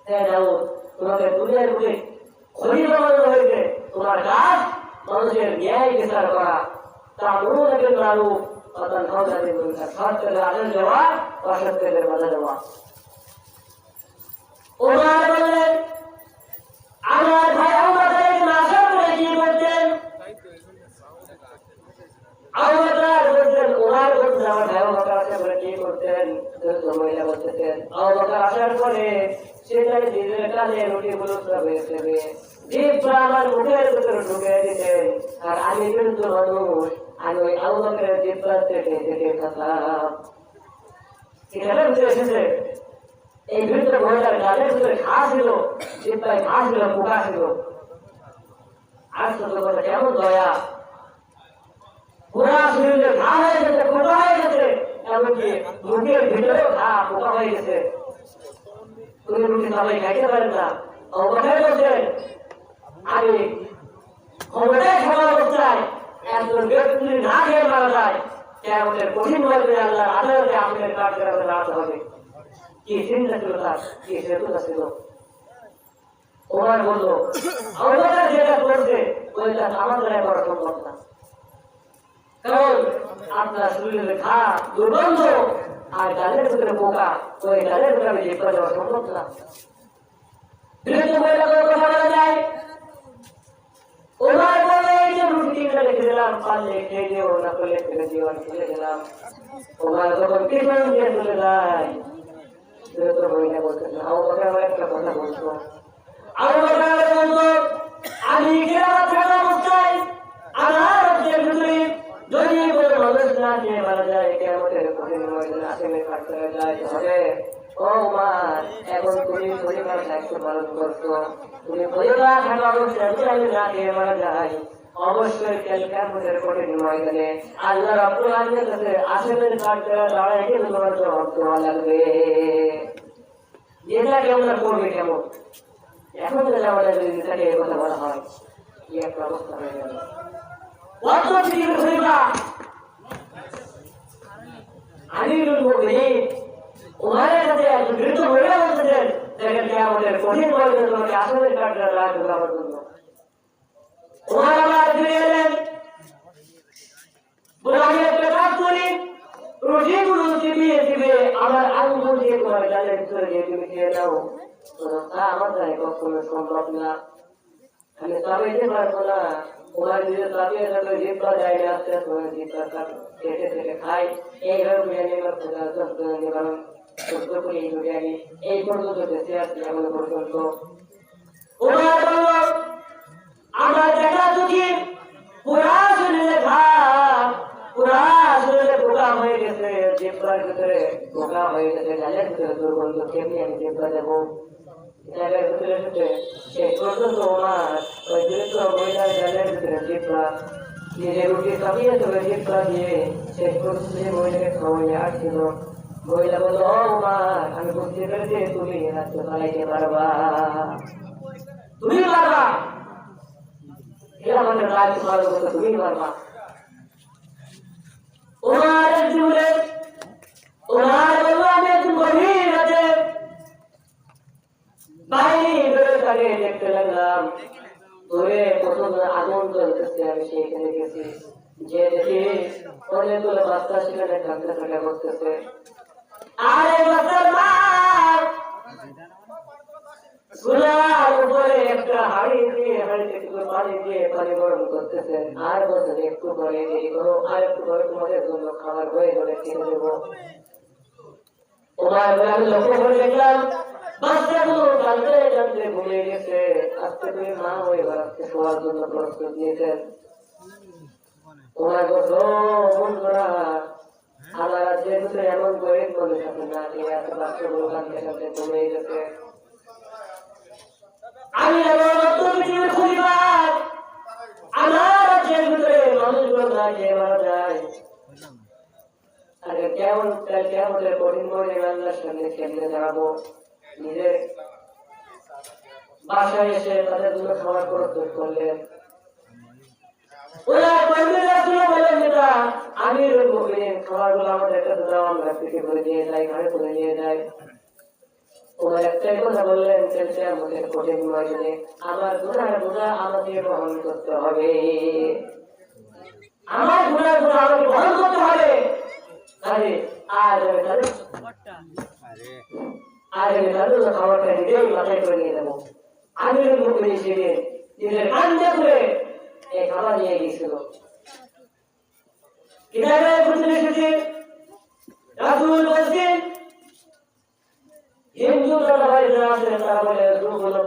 হে দাউদ, তোমাকে দুনিয়ার বুকে খলিফা বানানো হয়েছে, তোমার কাজ মানুষের ন্যায় বিচার করা, তা'মুরুনা বিল মারুফ ওয়া তানহাউনা আনিল মুনকার, সৎকাজের আদেশ দেওয়া, অসৎকাজের বাধা দেওয়া। ওমর বললেন আমার ভাই আবু বকর আসার পরে কি করতেন? আবু বকর বলতেন ওমর বলতেন আমার ভাই আবু বকর আসার পরে কি করতেন? মহিলা বলতেছেন আবু বকর আসার পরে সেটাই নিজের কানে রুটিগুলো সব হিসেবে জিহ্বা আমার মুখের ভিতরে ঢুকে দিতেন, আর আমি কিন্তু মানুষ, আমি ওই আবু বকরের জিহ্বা থেকে থেকে খেতাম। এখানে বুঝে এসেছে এই বৃদ্ধ মহিলার গালের ভিতরে ঘা ছিল, জিহ্বায় ঘা ছিল, পোকা ছিল। আর ছোট কথা কেমন দয়া! পুরা শরীরে ঘা হয়ে গেছে, পোকা হয়ে গেছে, এমনকি মুখের ভিতরেও ঘা পোকা হয়ে গেছে। তুমি রুটি সবাই খাইতে পারেন না। অবস্থায় বলছেন আমি ক্ষমতায় থাকা অবস্থায় একজন ব্যক্তি না খেয়ে মারা যায়, কেমন কঠিন বলবে আল্লাহ আদালতে আমাদের কাজ করাতে রাখতে হবে। কি চিন্তা ছিল তার, কি সেতুটা ছিল। ওমর বলল আমরা যেটা করছে ওইটা আমার দ্বারা করা সম্ভব না, কারণ আপনার শরীরে ঘা দুর্গন্ধ আর গালের ভিতরে পোকা, ওই গালের ভিতরে আমি জিহ্বা দেওয়া সম্ভব না। বৃদ্ধ মহিলাকে কথা বলা যায়। ওমর বললে এই যে রুটিটা রেখে দিলাম, পারলে খেয়ে দিও, না করলে ফেলে দিও, আমি ফেলে দিলাম। ওমর যখন পিছন দিয়ে চলে যায়, বৃদ্ধ মহিলা বলতেছে আবু বকর আমার একটা কথা বলতো। আবু বকর বলতো আমি কিয়ামত থাকা অবস্থায় আযাবের ভিতরে যদি কোনো মানুষ না খেয়ে মারা যায়, কিয়ামতের কঠিন ময়দানে আসামি কাটতে যায় হবে। ও উমর, এখন তুমি পরিবার দায়িত্ব পালন করছো, তুমি পরিবার থাকা অবস্থায় যদি আমি না খেয়ে মারা যাই, অবশ্যই কিয়ামতের কঠিন ময়দানে আল্লাহ রাব্বুল আলামিনের কাছে আসামির কাটতে দাঁড়ায় কিন্তু তোমার জবাব দেওয়া লাগবে। এটাকে আমরা করবে কেমন? এখন যদি আমাদের যদি এটাকে এই কথা বলা হয়, কি একটা অবস্থা হয়ে গেল। আমিরুল মুমিনিন ওমরের কাছে একজন বৃদ্ধ মহিলা বলতেছেন দেখেন কিয়ামতের কঠিন ময়দানে তোমাকে আসামির কাটতে লাগবে আমার জন্য। ওমর আবার ফিরে এলেন, বলে আমি একটা কাজ করি, রুটিগুলো চিবিয়ে চিবিয়ে আমার আঙ্গুল দিয়ে তোমার গালের ভিতরে দিয়ে তুমি খেয়ে নাও। তা আমার দ্বারা কখনো সম্ভব না, আমি চাবাইতে পারবো না। ওমর নিজে চাপিয়ে থাকলে জিব্বা যায় না, আস্তে আস্তে জিব্বা কেটে কেটে খাই। এইভাবে বিরিয়ানি নিবারণ সহ্য করি এই বিরিয়ানি এই পর্যন্ত বেঁচে আসছি এমন পর্যন্ত। ওনার বলল আমার দেখা দুঃখী পুরা শরীরে ঘাম, পুরা শরীরে পোকা হয়ে গেছে, জিব্বার ভিতরে পোকা হয়ে গেছে, গালের ভিতরে দুর্গন্ধ, কেমনি আমি জিব্বা দেবো? জায়গার ভিতরে ঢুকে সেই পর্যন্ত ওনার ওই দৃশ্য মহিলার গালের ভিতরে জিব্বা নিজে রুটি চাপিয়ে চলে জিব্বা দিয়ে শেষ পর্যন্ত মহিলাকে খাওয়াইয়ে আসছিল। মহিলা বলল, ও উমার, আমি বুঝতে পেরেছি তুমি রাস্তা চালাইতে পারবা, তুমি পারবা, এরা আমাদের রাজ তোমার মতো তুমি পারবা। ওনার জীবনে ওনার বলল আমি একটু গভীর রাতে বাইরে তাকে দেখতে লাগলাম, দূরে প্রথম আগুন জ্বলতেছে, আমি সেইখানে গেছি, যে দেখি অনেকগুলো বাচ্চা সেখানে কাঁদতে থাকা করতেছে। আর এই বাচ্চার মা চুলার উপরে একটা হাঁড়ি দিয়ে হাঁড়িতে একটু পানি দিয়ে পানি গরম করতেছেন, আর বলছেন একটু পরে দেরি করো, আর একটু পরে তোমাদের জন্য খাবার হয়ে গেলে খেতে দেবো। ওনার আমি লক্ষ্য করে দেখলাম বাচ্চাগুলো কাঁদতে কাঁদতে ঘুমিয়ে গেছে। আজকে তুমি মা হয়ে বেড়াচ্ছে, শোয়ার জন্য প্রস্তুত নিয়েছেন। ওনার কথা বন্ধুরা আমার রাজ্যের ভিতরে এমন গরিব মানুষ আছে না, ঠিক আছে, বাচ্চাগুলো কাঁদতে কাঁদতে ঘুমিয়ে গেছে। আমি আমার রাজ্যের ভিতরে মানুষগুলো না খেয়ে মারা যায়। আরে কেমন কঠিন করে আল্লাহর সামনে কেমনে দাঁড়াবো? নিজের বাসায় এসে তাদের জন্য খাবার প্রস্তুত করলেন। ওরা বললেন যেটা আমিরুল মুমিনিন, খাবারগুলো আমাদের কাছে দাও, আমরা পেটে করে নিয়ে যাই, ঘরে করে নিয়ে যাই। ওরা একটাই কথা বললেন, চলছে আমাদের কঠিন ময়দানে আমার গুনাহের বোঝা আমাকে বহন করতে হবে, আমার গুনাহের বোঝা আমাকে বহন করতে হবে। আরে খাবারটা নিজেই মাথায় করে নিয়ে যাবো। আমিরুল মুমিনিন সেদিন নিজের কান্দে করে এই খাবার নিয়ে গিয়েছিল। কিতাবে খুঁজে এসেছে রাসূল বলছেন হিন্দু যারা আছে তারা বলে যুগ হলো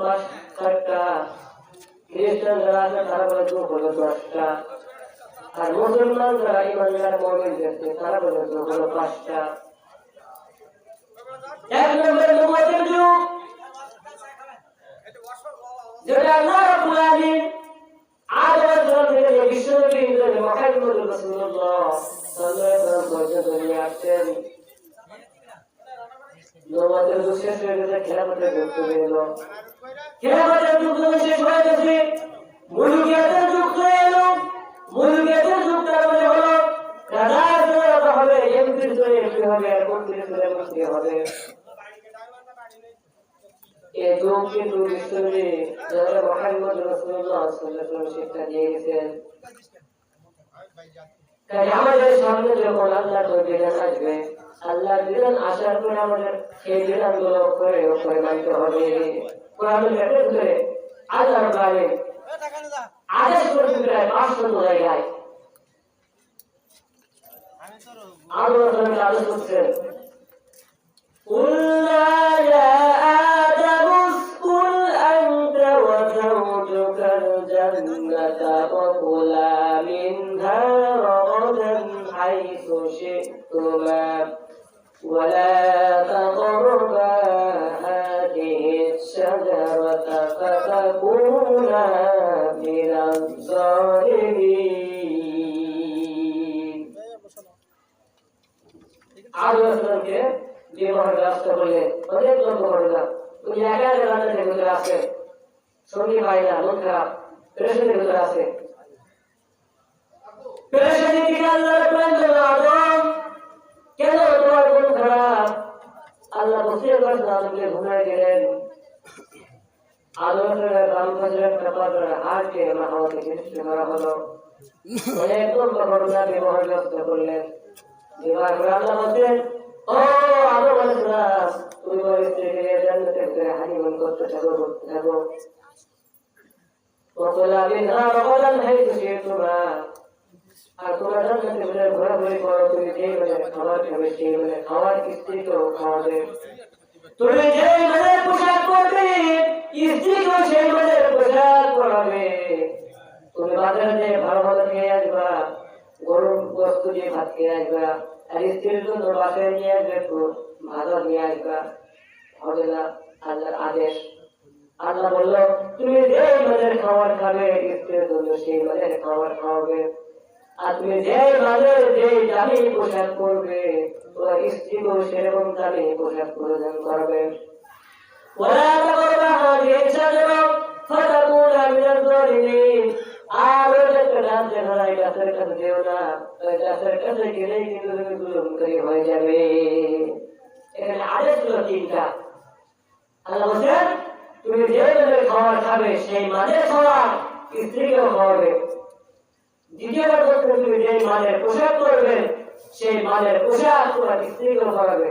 5টা, খ্রিস্টান যারা আছে তারা বলে যুগ হলো 10টা, আর মুসলমান যারা ইমানদার মুমিন আছে তারা বলে যুগ হলো 5টা। এক নম্বর নবুয়তের যুগ, যেটা আল্লাহ রাব্বুল আলামিন আদম থেকে বিশ্বনবী মুহাম্মদ রাসূলুল্লাহ সাল্লাল্লাহু আলাইহি ওয়াসাল্লাম পর্যন্ত নিয়ে আসছেন। নবুয়তের যুগ শেষ হয়ে গেছে, খিলাফতের যুগ চলে এলো। খিলাফতের যুগ শেষ হয়ে গেছে, মুলকিয়াতের যুগ চলে এলো। মুলকিয়াতের যুগটা মানে হলো রাজার জন্য হবে, এমপির জন্য এমপি হবে, আর মন্ত্রীর জন্য মন্ত্রী হবে। এই যুগ কিন্তু বিশ্বনবী মুহাম্মদ রাসূলুল্লাহ সাল্লাল্লাহু আলাইহি ওয়াসাল্লাম শিক্ষা দিয়ে গেছেন। তাই আমাদের সামনে যখন আল্লাহর বিধান আসবে, আল্লাহর বিধান আসার পরে আমাদের সেই বিধানগুলো করে মানতে হবে। কোরআনের ভিতরে আল্লাহ রাব্বুল আলামিন আদেশ করেছেন প্রায় 500 জায়গায়। আল্লাহ তাআলা আদেশ করছেন, قُلْنَا يَا آدَمُ اسْكُنْ أَنْتَ وَزَوْجُكَ الْجَنَّةَ وَكُلَا مِنْهَا رَغَدًا حَيْثُ شِئْتُمَا وَلَا تَقْرَبَا هَٰذِهِ الشَّجَرَةَ فَتَكُونَا مِنَ الظَّالِمِينَ। আল্লাহকে বিবাহের রাস্তা বলে অনেক লোক ঘটনা, তুমি একা একা রান্নার ভিতরে আছে, সঙ্গী পাই না, মন খারাপ, পেরেশানির ভিতরে আছে। পেরেশানি থেকে আল্লাহর প্রেম জন্য আদম, কেন তোমার মন খারাপ? আল্লাহ বসিয়ে করেছেন, আদমকে ঘুমাই দিলেন। আদমের রাম ফজরের ব্যাপার হারকে হাওয়া থেকে সৃষ্টি করা হলো। অনেক লোক ঘটনা বিবাহের ব্যবস্থা করলেন। বিবাহ করে আল্লাহ বলছেন, ও আদম আলাইহিস সালাম, তুমি ওই স্ত্রীকে জান্নাতের ভিতরে হানিমুন করতে থাকো। وكلا منها رغدا حيث شئتما আর তোমরা জান্নাতে বলে ঘোরাঘুরি করো তুমি যেই বলে খাবার খাবে সেই বলে খাওয়ার স্ত্রীকেও খাওয়াবে তুমি যেই বলে পোশাক করবে স্ত্রীকেও সেই বলে পোশাক করাবে তুমি বাজারে যে ভালো ভালো খেয়ে আসবা গরুর গোস্ত দিয়ে ভাত খেয়ে আসবা আর স্ত্রীর জন্য বাসায় নিয়ে আসবে একটু ভাজা নিয়ে আসবা হবে না আল্লাহর আদেশ আল্লাহ বলল তুমি যেই মানের খাবার খাবে স্ত্রীর জন্য সেই মানের খাবার খাওয়াবে আর তুমি যেই মানের যেই দামি পোশাক পরবে তোমার স্ত্রীকেও সেরকম দামি পোশাক পরিধান করবে ولا تقربا هذه الشجرة فتكون من الظالمين আর একটা গাছ দেখা যায় গাছের কাছে যেও না ওই গাছের কাছে গেলেই কিন্তু তুমি জুলুমকারী হয়ে যাবে এখানে আদেশ হলো তিনটা আল্লাহ বলছেন তুমি যে মানের খাবার খাবে সেই মানের খাবার স্ত্রীকেও খাওয়াবে দ্বিতীয়বার বলছেন তুমি যে মানের পোশাক পরবে সেই মানের পোশাক তোমার স্ত্রীকেও খাওয়াবে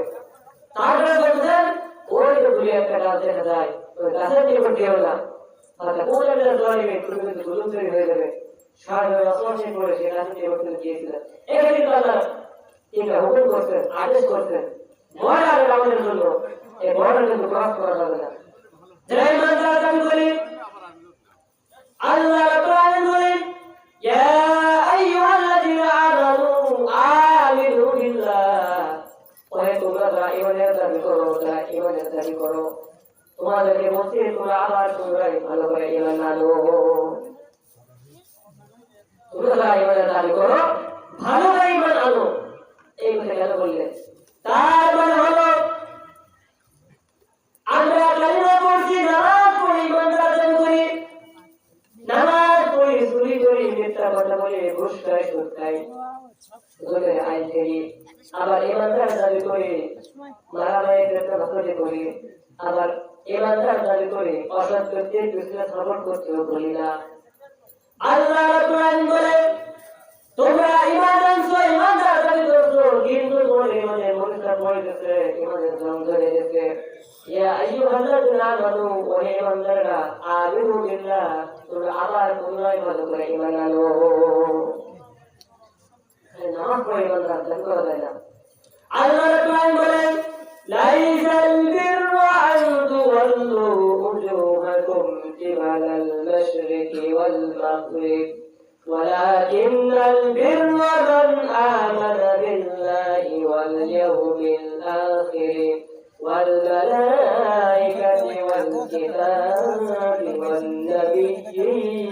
তারপরে বলছেন ওই যে দূরে একটা গাছ দেখা যায় ওই গাছের নিকট যেও না আচ্ছা কোন একটা জলিমে তুমি কিন্তু জুলুমকারী হয়ে যাবে সারা অসমাসী করে সে গাছের নিকট কিন্তু গিয়েছিলেন এখানে কিন্তু আল্লাহ তিনটা হুকুম করছেন আদেশ করছেন বর্ডার আমাদের জন্য এই বর্ডার কিন্তু ক্রস করা যাবে না যাই মানজার দাবি করি আল্লাহ রাব্বুল আলামিন বলেন ইয়া আইয়ুহাল্লাযীনা আমানু আমিনু বিল্লাহ ওহে তোমরা যারা ঈমানের দাবি করো তারা ঈমানের দাবি করো তোমাদেরকে বলছি তোমরা আবার তোমরাই ভালো করে ঈমান আনো তোমরা যারা ঈমানের দাবি করো ভালো করে ঈমান আনো এই কথা কেন বললেন তার মানে হলো আমরা কালিমা পড়ছি নামাজ পড়ি ইমানদার দাবি করি নামাজ পড়ি চুরি করি মিথ্যা কথা বলি ঘুষ খাই সুদ খাই জোরে আইন করি আবার ইমানদার দাবি করি মারামারি চেষ্টা করি আবার ইমানদার দাবি করি অসৎ ব্যক্তির পিছনে সাপোর্ট করতেও বলি না আল্লাহ রাব্বুল আলামিন বলে তোমরা ঈমান আনছো ঈমানদার দাবি করছো কিন্তু তোমার ঈমানের মরিচা পড়ে গেছে ঈমানের জং ধরে গেছে ইয়া আইয়ুহাল্লাযীনা আমানু ওহে ঈমানদাররা আমিনু বিল্লাহ তোমরা আবার পুনরায় ভালো করে ঈমান আনো নামাজ পড়ে ঈমানদার দাবি করা যায় না আল্লাহ রাব্বুল আলামিন বলেন লাইসাল বিররু আন তুওয়াল্লু উজুহাকুম কিবালাল মাশরিকি ওয়াল মাগরিব ولكن البر من آمن بالله واليوم الآخر والملائكة والكتاب والنبيين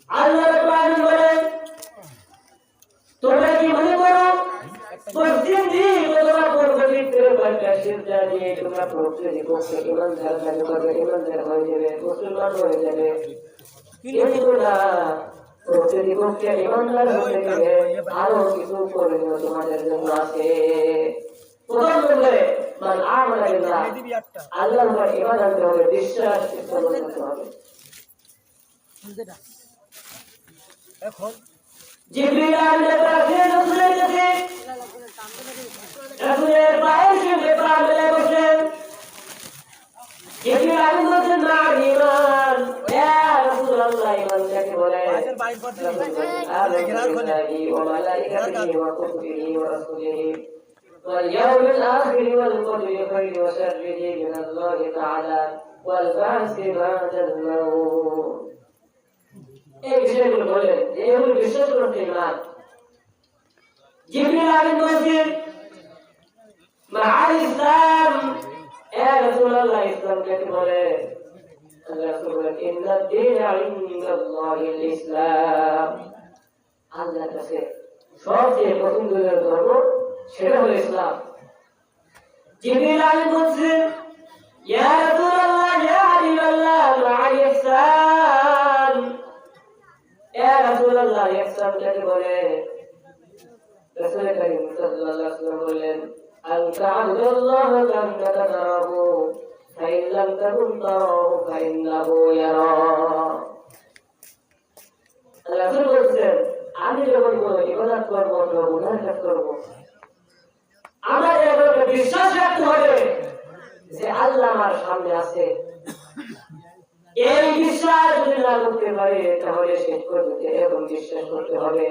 আল্লাহ রাব্বুল আলামিন বলেন তোমরা কি মনে করো পশ্চিম দিক তোমরা পূর্বদিকের বাড়িটা সিজদা দিয়ে তোমরা প্রত্যেক পক্ষে ইমানদার দাবি করবে ইমানদার হয়ে যাবে মুসলমান হয়ে যাবে কিন্তু না প্রত্যেক পক্ষে ইমানদার হতে গেলে আরো কিছু করণীয় তোমাদের জন্য আছে প্রথম নম্বরে মান আমানা বিল্লাহ আল্লাহর উপর ঈমান আনতে হবে বিশ্বাস স্থাপন করতে হবে এখন জিবরিল আলাইহিস সালাম রাসূলের কাছে রাসূলের পায়ের সাথে পা মেলে বসেন জিবরিল আলাইহিস বলেন না ঈমান ইয়া রাসূলুল্লাহ ঈমান কাকে বলে আল্লাহু ওয়া মালাইকাতিহি ওয়া কুতুবিহি ওয়া রাসূলিহি ওয়াল ইয়াউমিল আখির ওয়াল কদরি খাইরি ওয়া শাররিহি মিনাল্লাহি তাআলা ওয়াল বা'সি বা'দাল মাউত এই বিষয়গুলো বলেন এগুলো বিশ্বাস করতে ঈমান জিবরিল আলাইহিস বলেন মা'আল ইসলাম ইয়া রাসূলুল্লাহ ইসলাম কাকে বলে আল্লাহ রাসূল বলেন ইন্নাদ দীনা ইনদাল্লাহিল ইসলাম আল্লাহর কাছে সবচেয়ে পছন্দের ধর্ম সেটা হলো ইসলাম জিবরিল আলাইহিস বলেন ইয়া রাসূলুল্লাহ ইয়া হাবিবাল্লাহ মা'আল ইহসান ইয়া রাসূলুল্লাহ ইহসান কাকে বলে রাসূল করিম সাল্লাল্লাহু আলাইহি ওয়াসাল্লাম বলেন আন তা'বুদাল্লাহা কান্নাকা তারাহু ফাইন লাম তাকুন তারাহু ফাইন্নাহু ইয়ারাক রাসূল বলেন আমি যখন কোনো ইবাদত করব অথবা গুনাহ করব আমাদের একটা বিশ্বাস রাখতে হবে যে আল্লাহ সামনে আছে। এই বিশ্বাস যদি না করতে পারে তাহলে শেষ পর্যন্ত এরকম বিশ্বাস করতে হবে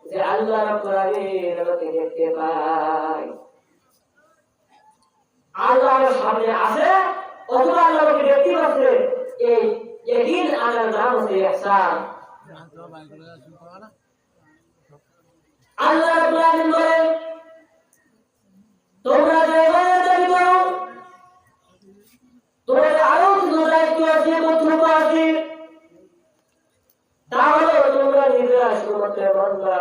যে আল্লাহ রাব্বুল আলামিন আমাকে দেখতে পায়, আল্লাহ আমার সামনে আছে অথবা আল্লাহ আমাকে দেখতে পাচ্ছে। এই ইয়াকিন আনার নাম হচ্ছে ইহসান। আল্লাহ রাব্বুল আলামিন বলেন, তোমরা যে ইবাদত করো তোমাদের আরো কিছু দায়িত্ব আছে, কর্তব্য আছে। তাহলে তোমরা নিজেরা শুধুমাত্র বান্দা,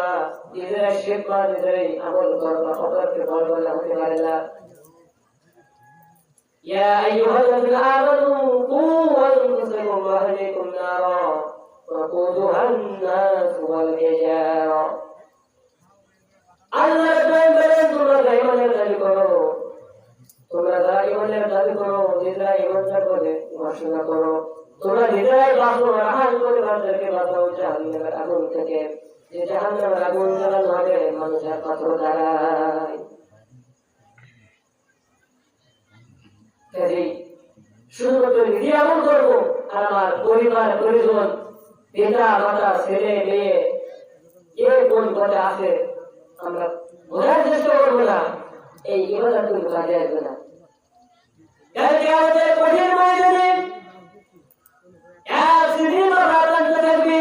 নিজেরা শিখবা, নিজেরাই আমল করবা, অপরকে বলবা না, হতে পারে না। يا أيها الذين آمنوا قوا أنفسكم وأهليكم نارا وقودها الناس والحجارة। আল্লাহ বলেন তোমরা ঈমানের দাবি করো, তোমরা ঈমানের দাবি করো, নিজেরা ঈমানদার বলে ঘোষণা করো, তোমরা নিজেরাই বাঁচো, রাহাত পরিবারদেরকে বাঁচাও জাহান্নামের আগুন থেকে, যে জাহান্নামের আগুন জ্বালানো হবে মানুষের পাথর দ্বারাই। শুধুমাত্র নিজে আমল করবো আর আমার পরিবার পরিজন পিতা মাতা ছেলে মেয়ে কে কোন পথে আছে আমরা বোঝার চেষ্টা করবো না, এই ইবাদত কিন্তু কাজে আসবে না। আমাদের কঠিন ময়দানে একদিন বাবা জানতে থাকবে,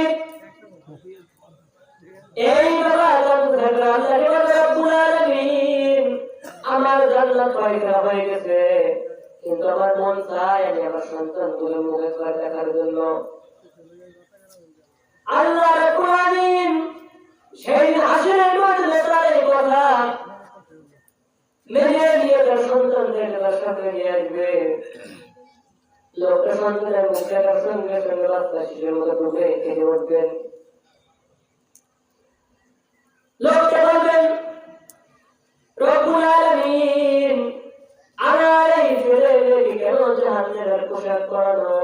এই বাবা জানতে থাকবে আল্লাহ রাব্বুল আলামিন আমার জান্নাত পয়দা হয়ে গেছে, কিন্তু আমার মন চায় আমি আমার সন্তানগুলো মুখে করে দেখার জন্য। আল্লাহ রাব্বুল আলামিন সেই হাসিনের মধ্যে তার এই কথা মেনে নিয়ে তার সন্তানদের তার সামনে নিয়ে আসবে। লোকটা সন্তানের মুখে দেখার সঙ্গে সঙ্গে বাচ্চা শিশুর মতো ডুবে কেঁদে উঠবেন। লোকটা বলবেন, রব্বুল আলামিন আমার এই ছেলেকে কেন জাহান্নামের পোশাক পরানো?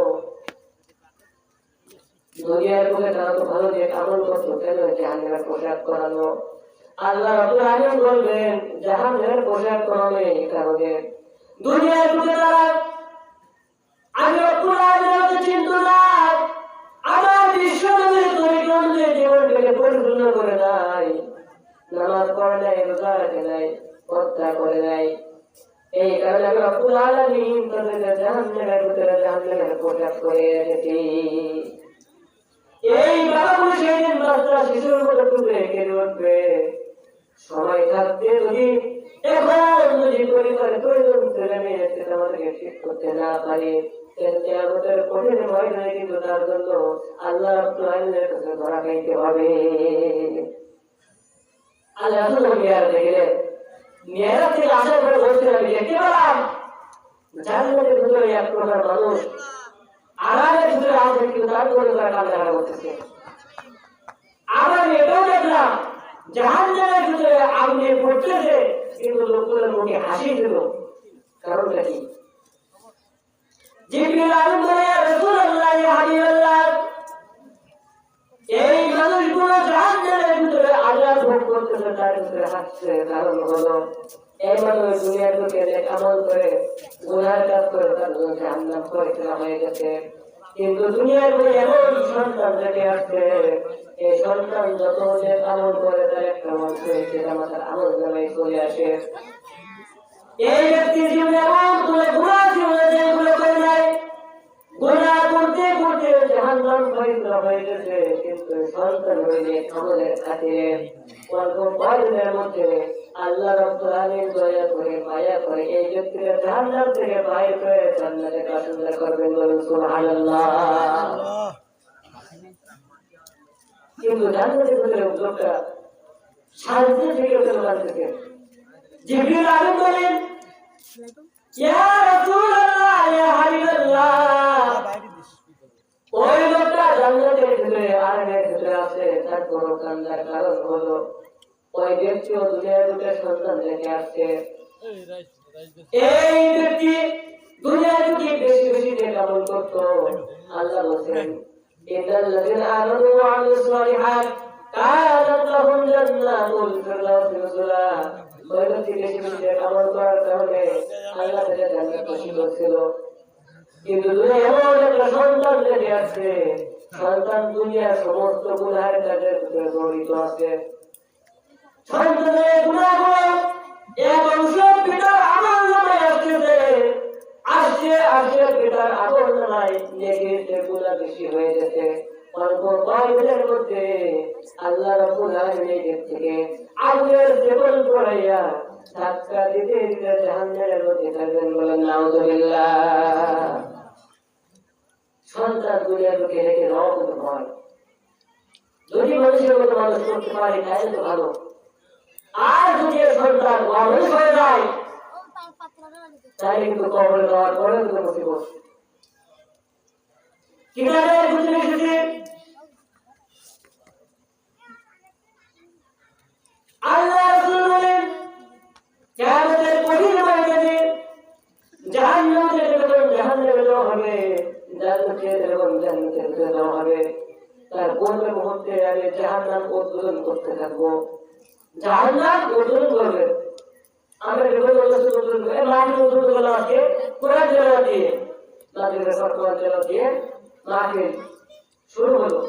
দুনিয়ার বুকে তারা তো ভালো যে আমল করতো, কেন জাহান্নামের পোশাক পরানো? আল্লাহ রাব্বুল আলামিন বলবেন, জাহান্নামের পোশাক পরানো এই কারণে দুনিয়ার বুকে তারা আমি রব্বুল আলামিনকে চিনতো না, আমার বিশ্বনবীর তরিকা অনুযায়ী জীবনটাকে পরিপূর্ণ করে নাই, নামাজ পড়ে নাই, রোজা রাখে নাই, হত্যা করে নাই। এই কারণে আমি রব্বুল আলামিন তাদেরকে জাহান্নামের ভিতরে জাহান্নামের পোশাক পরিয়ে রেখেছি। এই বাবা সেদিন বাচ্চা শিশুর মতো ডুবে কেঁদে উঠবে। সময় থাকতে যদি এখন যদি পরিবারের প্রয়োজন ছেলে মেয়ে আমাদেরকে ঠিক করতে না পারি, আমাদের কঠিন ময়দানে কিন্তু তার জন্য আল্লাহ রাব্বুল আলামিনের কাছে ধরা খাইতে হবে। আল্লাহ মেয়েরা দেখলেন, মেয়েরা থেকে আসার পরে বলতে আমি দেখতে পেলাম জান্নাতের ভিতরে এক প্রকার মানুষ আরামের ভিতরে আছে, কিন্তু তার করে তারা কান্নাকাটা করতেছে। আবার এটাও দেখলাম জাহান্নামের ভিতরে আগুনে পড়তেছে, কিন্তু লোকগুলোর মুখে হাসি ছিল। কারণটা কি? জিবরিল আমিন বলে, ইয়া রাসূলুল্লাহ, ইয়া হাবিবাল্লাহ, এই মানুষগুলো জাহান্নামের ভিতরে আযাব ভোগ করতেছে, তার ভিতরে হাসছে। কারণ হলো এই মানুষ দুনিয়ার বুকে নেক আমল করে গুনার কাজ করে তার জন্য জাহান্নাম পরিচালনা হয়ে গেছে, কিন্তু দুনিয়ার বুকে এমন সন্তান রেখে আসছে, এই সন্তান যত নেক আমল করে তার একটা মত হয়েছে আমাদের আমল নামায় চলে আসে। এই ব্যক্তির জীবনে এমন কোনো গুনাহ ছিল যেগুলো করে নাই, গুনাহ করতে করতে জাহান্নাম পরিচালনা হয়ে গেছে, কিন্তু সন্তান হয়ে আমলের খাতিরে অল্প কয়েকদিনের মধ্যে আল্লাহ রাব্বুল আলামিন দয়া করে মায়া করে এই ব্যক্তিকে জাহান্নাম থেকে বাইর করে জান্নাতে দাখিল করবেন, বলুন সুবহানাল্লাহ। কিন্তু জান্নাতের ভিতরে লোকটা শান্তি থেকে চলতেছে। জিবরিল আমিন বলেন, ইয়া রাসূলুল্লাহ, ইয়া হাবিবাল্লাহ, ওই লোকটা জান্নাতের ভিতরে আরামের ভিতরে আছে, তার কোনো কান্নার কারণ হলো ওই ব্যক্তিও দুনিয়ার বুকে সন্তান রেখে আসছে। এই ব্যক্তি দুনিয়ার বুকে বেশি বেশি নেক আমল করত। আল্লাহ বলেন, ইন্নাল্লাযীনা আমানু ওয়া আমিলুস সালিহাত কানাত লাহুম জান্নাতুল ফিরদাউসি নুজুলা। ওই ব্যক্তি বেশি বেশি নেক আমল করার কারণে আল্লাহ তাকে জান্নাত নসিব করেছিল। কিন্তু দুনিয়া এমন একটা সন্তান রেখে আছে, সন্তান দুনিয়ার সমস্ত গুনাহের কাজের সাথে জড়িত আছে। সন্তানের গুনাহগুলো এক অংশ পিতার আমলনামায় আসতেছে, আসছে পিতার আমলনামায় নেকির গুনাহ বেশি হয়ে গেছে। অল্প কয়েকদিনের মধ্যে আল্লাহ রাব্বুল আলামিনের থেকে আগুনের জীবন পড়াইয়া ধাক্কা দিতে দিতে জাহান্নামের মধ্যে থাকবেন। বলেন নাউযুবিল্লাহ। সন্তান দুনিয়ার বুকে রেখে রহমত হয়, যদি মানুষের মতো মানুষ করতে পারে তাহলে তো ভালো। আর যদি সন্তান মানুষ হয়ে যায় তাহলে কিন্তু কবরে যাওয়ার পরে কিন্তু মুসিবত। কিতাবের ভিতরে এসেছে আল্লাহ রাসূল বলেন কিয়ামতের কঠিন ময়দানে জাহান্নামের যখন জাহান্নামে দেওয়া হবে, জান্নাতের যখন জান্নাতে দেওয়া হবে, তার পূর্বে মুহূর্তে আমি জাহান্নাম উদ্বোধন করতে থাকবো। জাহান্নাম উদ্বোধন করবে, আমরা বিভিন্ন উদ্বোধন করে মাহফিল উদ্বোধন করা আছে কোরআন তেলাওয়াত দিয়ে, মাহফিলের কোরআন তেলাওয়াত দিয়ে মাহফিল শুরু হলো।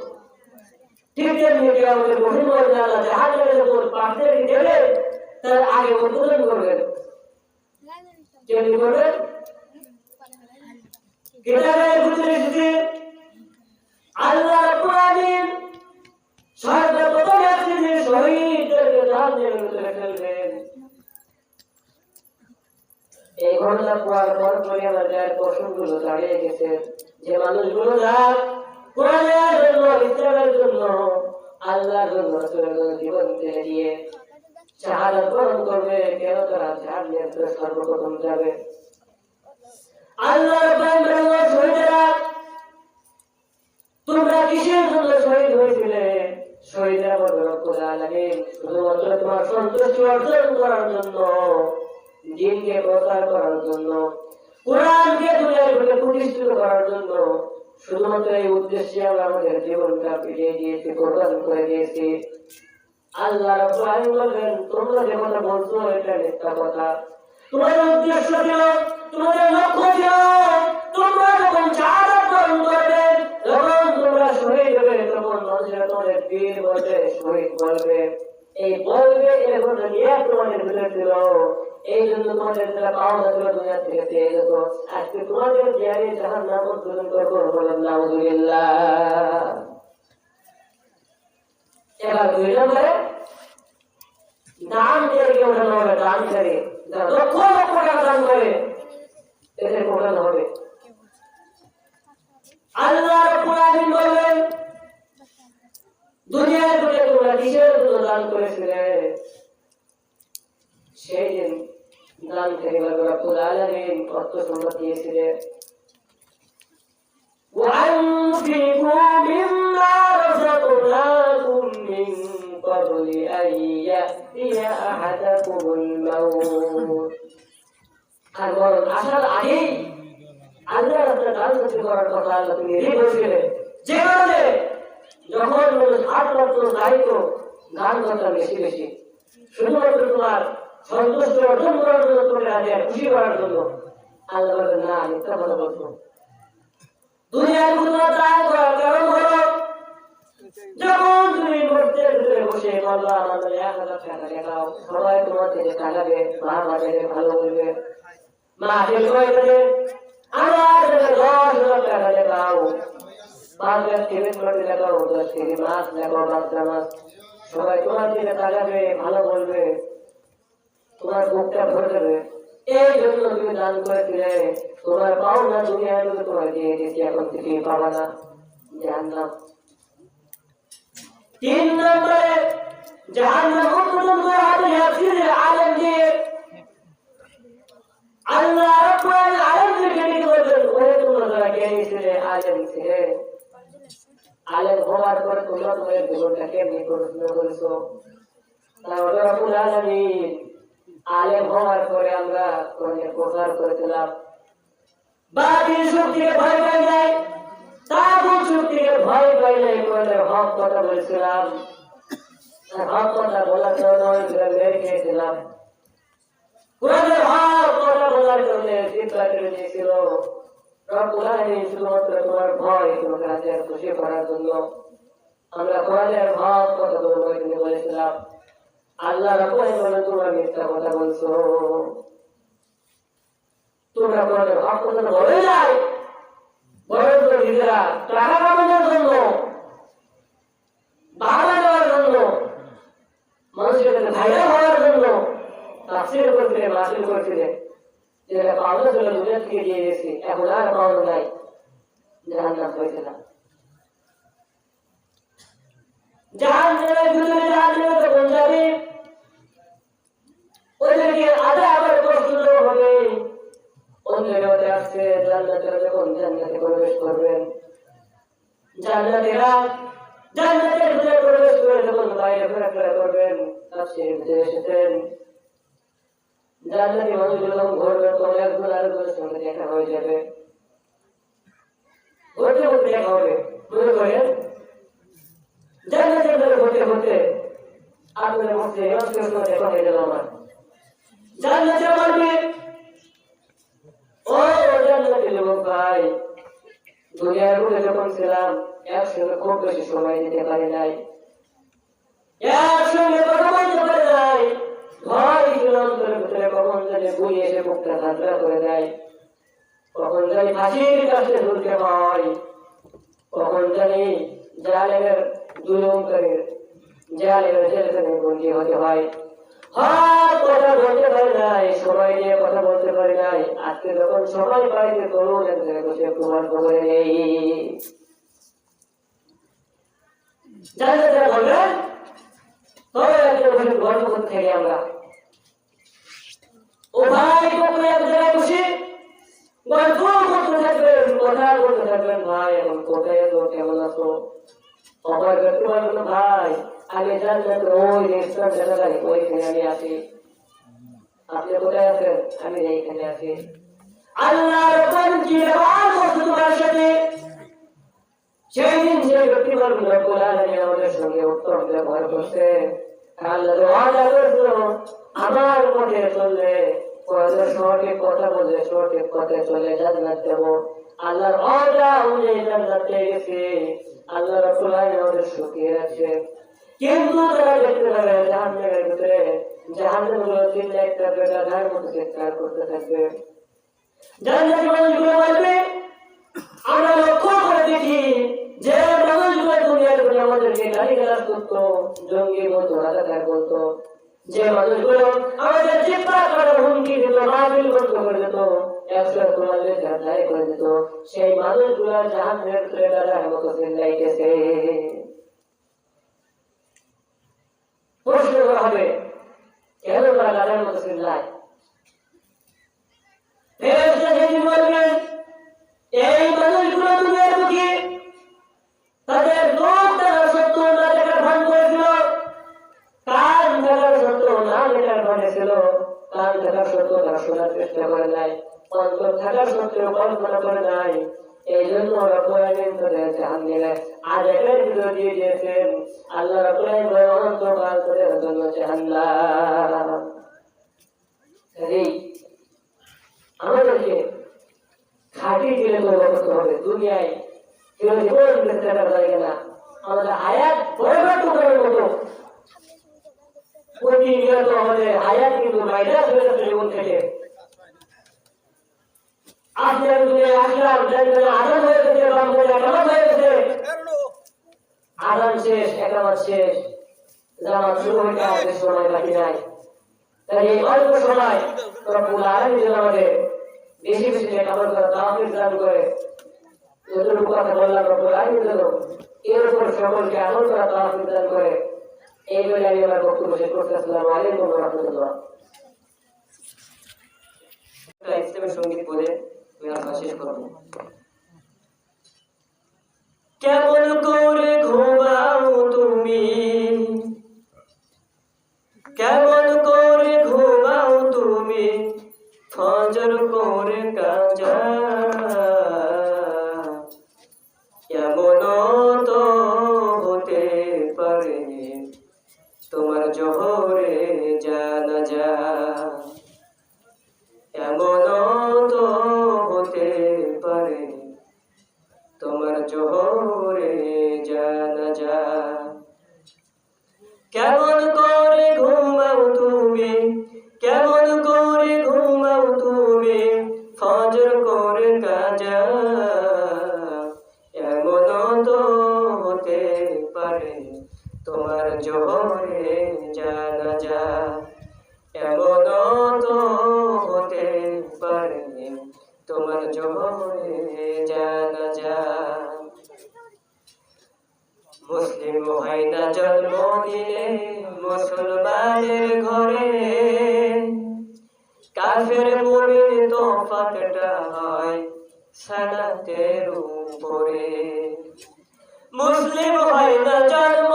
ঠিক তেমনি কিয়ামতের কঠিন ময়দানে জাহান্নামের উপর পাথর দেবে, তার আগে উদ্বোধন করবেন। কেমনি করবেন? কিতাবের ভিতরে এসেছে আল্লাহ রাব্বুল আলামিন সর্বপ্রথম আসছে শহীদদেরকে জাহান্নামের ভিতরে ফেলবেন। এই ঘটনা পড়ার পর পরে আমাদের প্রশ্নগুলো দাঁড়িয়ে গেছে, যে মানুষগুলো কোরআনের জন্য, ইসলামের জন্য, আল্লাহর জন্য, রাসূলের জন্য জীবন দিয়ে দিয়ে শাহাদাত বরণ করবে, কেন তারা জাহান্নামের ভিতরে সর্বপ্রথম যাবে? আল্লাহ রাব্বুল আলামিন শহীদেরা তোমরা কিসের জন্য শহীদ হয়েছিলে? শহীদেরা বলবে রব্বুল আলামিন শুধুমাত্র তোমার সন্তুষ্টি অর্জন করার জন্য, দ্বীনকে প্রচার করার জন্য, কোরআনকে দুনিয়ার বুকে প্রতিষ্ঠিত করার জন্য, শুধুমাত্র এই উদ্দেশ্যে আমরা আমাদের জীবনটা পিটিয়ে দিয়েছি, কোরবান করে দিয়েছি। আল্লাহ রাব্বুল আলামিন বলেন তোমরা যে কথা বলছো এটা মিথ্যা কথা। তোমাদের উদ্দেশ্য ছিল, তোমাদের লক্ষ্য ছিল, তোমরা যখন শাহাদাত বরণ করবে, যখন তোমরা শহীদ হবে, তখন মানুষেরা তোমাদের বীর বলবে, শহীদ বলবে। এই বলবে এর কথা নিয়ে তোমাদের ভিতরে ছিল, এই জন্য তোমাদের যারা পাওনা ছিল দুনিয়া থেকে পেয়ে গেছ। আজকে তোমাদের জিয়ারে জাহান্নাম উদ্বোধন করবো। বলেন নাউযুবিল্লাহ। এবার দুই নম্বরে দান দিয়ে কেউ ওঠানো হবে, দান করে লক্ষ লক্ষ টাকা দান করে এদের ওঠানো হবে। আল্লাহ রাব্বুল আলামিন বলেন দুনিয়ার বুকে তোমরা কিসের জন্য দান করেছিলে? সেই দিন দান থেকে রব্বুল আলামিন অর্থ সম্পদ দিয়েছিলেন। وأنفقوا مما رزقناكم من قبل أن يأتي أحدكم الموت। আর বরং আসার আগেই আল্লাহ রাস্তায় দান করতে করার কথা আল্লাহ তুমি রেডি করেছিলেন, যে কারণে যখন মানুষ হাত মাত্র দায়িত্ব দান করতাম বেশি বেশি, শুধুমাত্র তোমার সন্তুষ্ট অর্জন করার জন্য, তোমার রাজা খুশি করার জন্য। আল্লাহ বলেন না, মিথ্যা কথা বলছো। দুনিয়ার কোনো দান করার কারণ হলো যখন তুমি মসজিদের ভিতরে বসে বলবা আমাদের 1000 টাকা দেখাও, সবাই তোমার থেকে টাকাবে, মা বাজারে ভালো বলবে, মা বের করে দেবে, আমার 10,000 টাকা দেখাও, 5 লাখ পেমেন্ট করে দেখাও, 10 কেজি মাছ দেখাও, বাচ্চা মাছ, সবাই তোমার থেকে টাকাবে, ভালো বলবে, তোমার বুকটা ভরে দেবে। এই জন্য তুমি দান করেছিলে। তোমার পাওনা দুনিয়ার মধ্যে তোমার দিয়ে দিয়েছি, এখন থেকে পাবা না, জাহান্নাম। 3 নম্বরে জাহান্নাম উদ্বোধন করা হবে হাফিজের আলেম দিয়ে। আল্লাহ রাব্বুল আলামিন আলেমদেরকে ডেকে বলবেন, ওরে তোমরা যারা জ্ঞানী ছিলে, আলেম ছিলে, আলেম হওয়ার পরে তোমরা তোমাদের জীবনটা কেমনি করেছো? তাহলে রাব্বুল আলামিন আলেম হওয়ার পরে আমরা তোমাদের প্রচার করেছিলাম, বাতিল শক্তিকে ভয় পাই নাই, তাগুত শক্তিকে ভয় পাই নাই, তোমাদের হক কথা বলেছিলাম, হক কথা বলার জন্য মেরে খেয়েছিলাম, কোরআনের হক কথা বলার জন্য চিন্তা করে দিয়েছিল। রব্বুল আলামিন শুধুমাত্র তোমার ভয় তোমাকে রাজিয়ার খুশি করার জন্য আমরা কোরআনের ভাব কথাগুলো বইতে বলেছিলাম। আল্লাহ রাব্বুল আলামিন বলেন তোমরা মিথ্যা কথা বলছো, তোমরা কোরআনের ভাব কথা বলে নাই, বরং তো নিজেরা টাকা কামানোর জন্য, বাহানা দেওয়ার জন্য, মানুষের কাছে ভাইরাল হওয়ার জন্য তাফসীর করছিলেন, মাহফিল করছিলেন, যেটা পাওনা ছিল দুনিয়া থেকে দিয়ে গেছি, এখন আর পাওনা নাই, জাহান্নাম হয়েছে না। জাহান্নামের ভিতরে জাহান্নামে তখন যাবে, ওইদিকে আধা আবার প্রশ্ন হবে, অন্য জগতে আসছে জান্নাতেরা যখন জান্নাতে প্রবেশ করবেন, জান্নাতেরা জান্নাতের ভিতরে প্রবেশ করে যখন বাইরে ঘোরাফেরা করবেন, তাফসীরের ভিতরে এসেছেন জান্নাতি মানুষগুলো যখন ঘুরবে তখন একজন আরেকজনের সঙ্গে দেখা হয়ে যাবে, ঘুরতে ঘুরতে দেখা হবে। মনে করেন জান্নাতের ভিতরে ঘুরতে ঘুরতে আপনাদের মধ্যে মানুষের সঙ্গে দেখা হয়ে গেল আমার, জান্নাতে বলবে ও জান্নাতি যুবক ভাই, দুনিয়ার বুকে যখন ছিলাম একসঙ্গে খুব বেশি সময় দিতে পারি নাই, একসঙ্গে কথা বলতে পারি নাই, ভয় ছিল অন্তরের ভিতরে কখন জানি গুলি এসে মুখটা ঝাঁঝরা করে দেয়, কখন জানি ফাঁসির কাছে ঝুলতে হয়, কখন জানি জালেমের জুলুমকারীর জালেমের জেলখানে বন্দী হতে হয়। কথা বলতে পারি নাই, সময় নিয়ে কথা বলতে পারি নাই, আজকে যখন সময় পাইতে তরুণ এক জায়গায় বসে প্রমাণ করে নেই। জান্নাতীরা বলবেন তবে একজন বসে গল্প করতে থাকি আমরা, ও ভাই কখন এক জায়গায় বসে গল্প করতে থাকবেন, কথা বলতে থাকবেন, ভাই এখন কোথায় আছো, কেমন আছো, অবাক করতে পারবেন ভাই আমি জান্নাতের ওই রেস্টুরেন্ট জায়গায় ওইখানে আমি আছি, আপনি কোথায় আছেন, আমি এইখানে আছি। আল্লাহর কোন কি ব্যবহার করছে তোমার সাথে, সেই দিন যে ব্যক্তি বলবেন রব্বুল আলামিন আমাদের সঙ্গে উত্তম ব্যবহার করছে, আল্লাহ ওয়াদা করেছিল আমার পথে চললে, সঠিক কথা বলে সঠিক পথে চলে জান্নাত দেব, আল্লাহর ওয়াদা অনুযায়ী জান্নাত পেয়ে গেছি, আল্লাহ রাব্বুল আলামিন আমাদের সুখী আছে। কিন্তু তারা দেখতে পাবে জাহান্নামের ভিতরে জাহান্নামগুলো চিল্লা একটা বেগাধার মতো চিৎকার করতে থাকবে, জান্নাতি মানুষগুলো বলবে আমরা লক্ষ্য করে দেখি যে মানুষগুলো দুনিয়ার ভিতরে আমাদেরকে গালিগালাজ করতো, জঙ্গি বলতো, রাজাকার বলতো, যে মানুষগুলো আমাদের চিৎকার করার হুমকি দিত, মাহফিল বন্ধ করে দিত, একশো তোমাদের ঝাঁঝাই করে দিত, সেই মানুষগুলো জাহান্নামের ভিতরে গাধার মতো চিল্লাইতেছে। প্রশ্ন করা হবে কেন তারা গাধার মতো চিল্লায়, ফেরেশতা সেদিন বলবেন এই মানুষগুলো দুনিয়ার বুকে তাদের চোখ থাকা সত্ত্বেও না দেখার ভান করেছিল, কান থাকার সত্ত্বেও না দেখার ভানে ছিল, কান থাকার সত্ত্বেও তারা শোনার চেষ্টা করে নাই, অন্তর থাকার সত্ত্বেও কল্পনা করে নাই, এই জন্য রব্বুল আলামিন তাদের জাহান্নামে আযাবের ভিতর দিয়ে দিয়েছেন। আল্লাহ রব্বুল আলামিন অনন্তকাল তাদের জন্য জাহান্নাম। আমাদেরকে খাঁটি দিলে তওবা করতে হবে, দুনিয়ায় কেউ জীবন বেঁচে থাকার জায়গা না, আমাদের হায়াত বরবাদ করার মতো প্রতিনিয়ত আমাদের হায়াত কিন্তু মাইনাস হয়ে যাচ্ছে জীবন থেকে। আজকে আমি দুনিয়ায় আসলাম, আজান হয়ে গেছে, একামত হয়ে গেছে, আজান শেষ, একামত শেষ, জামাত শুরু হইতে আমাদের সময় বাকি নাই। তাই এই অল্প সময় রব্বুল আলামিন যেন আমাদের বেশি বেশি আমল করার তৌফিক দান করে, যতটুকু কথা বললাম রব্বুল আলামিন যেন এর উপর সকলকে আমল করার তৌফিক দান করে, এই বলে আমি আমার বক্তব্য শেষ করছি। আসসালামু আলাইকুম ওয়া রাহমাতুল্লাহ। ইসলামের সঙ্গীত বলে আমি আমার শেষ করব। কেমন করে ঘুমাও তুমি, কেমন করে ঘুমাও তুমি, ফজর করে কাজা, কেমন তো হতে পারে তোমার জোহরে জানাজা, এমন তো হতে পারে জোহরে জানাজা। কেমন করে ঘুমাও তুমি, কেমন করে ঘুমাও তুমি, ফজর করে কাজা। এমন তো হতে পারে তোমার জোহরে জানাজা। এমন তো হতে পারে তোমার জোহরে জানাজা। মুসলিম হয় না জন্ম দিলে মুসলমানের ঘরে, কাফের মুমিন তফাতটা হয় সালাতের উপরে। মুসলিম হয় না জন্ম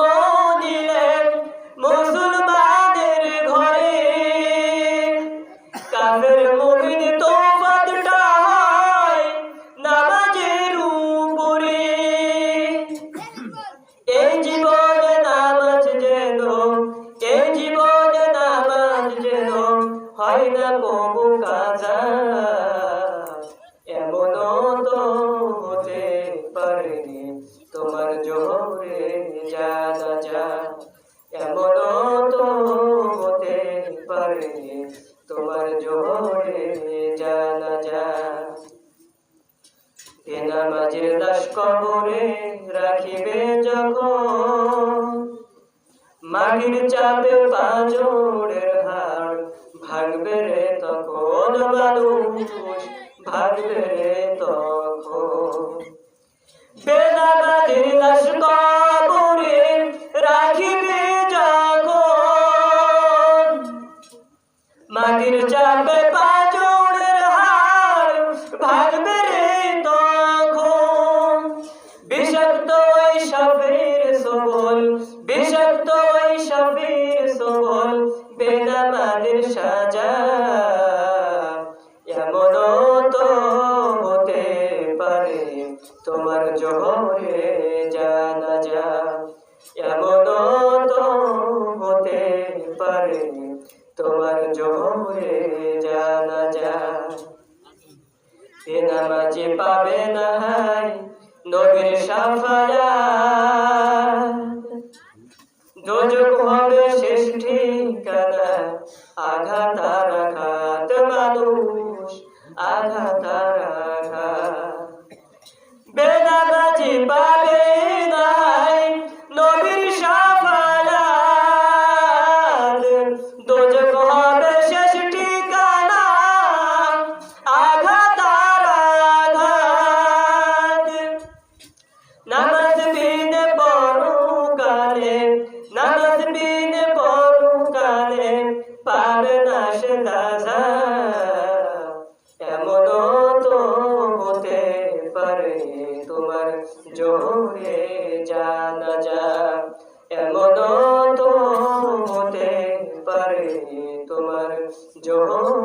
দিলে মুসলমানের ঘরে, কাফের মুমিন তফাতটা হয় নামাজের উপরে। এই জীবনে নামাজ যেন, এই জীবনে নামাজ যেন হয় না কবু কাজা। এমন তো হতে পারে তোমার জোহরে জানাজা। এমন তো হতে পারে তোমার জোহরে জানাজা। নামাজের লাশ কবরে রাখিবে যখন, মাটির চাপে পাঁজরের হাড় ভাঙবে রে তখন মানুষ, ভাঙবে রে তখন। বেনামাজির লাশ কবরে রাখিবে যখন, মাটির চাপে পাঁজরের হাড় ভাঙবে রে তখন। বিষাক্ত ওই সাপের সবল, বিষাক্ত ওই সাপের সবল, বেনামাজির সাজা। এমন তো হতে পারে তোমার জোহরে জানাজা। এমন তো হতে পারে তোমার জোহরে জানাজা। বেনামাজি পাবে না হাই নবীর শাফায়াত, দোজখ হবে শেষ ঠিকানা। আঘাত আর আঘাত মানুষ, আঘাত আর আঘাত। বেনামাজি পাবে না হাই নবীর শাফায়াত, দোজখ হবে শেষ ঠিকানা। আঘাত আর আঘাত। নামাজ বিনে পরকালে, নামাজ বিনে পরকালে পাবে না সে রাজা। এমন তো হতে পারে তোমার জোহরে জানাজা। এমন তো হতে পারে তোমার জোহরে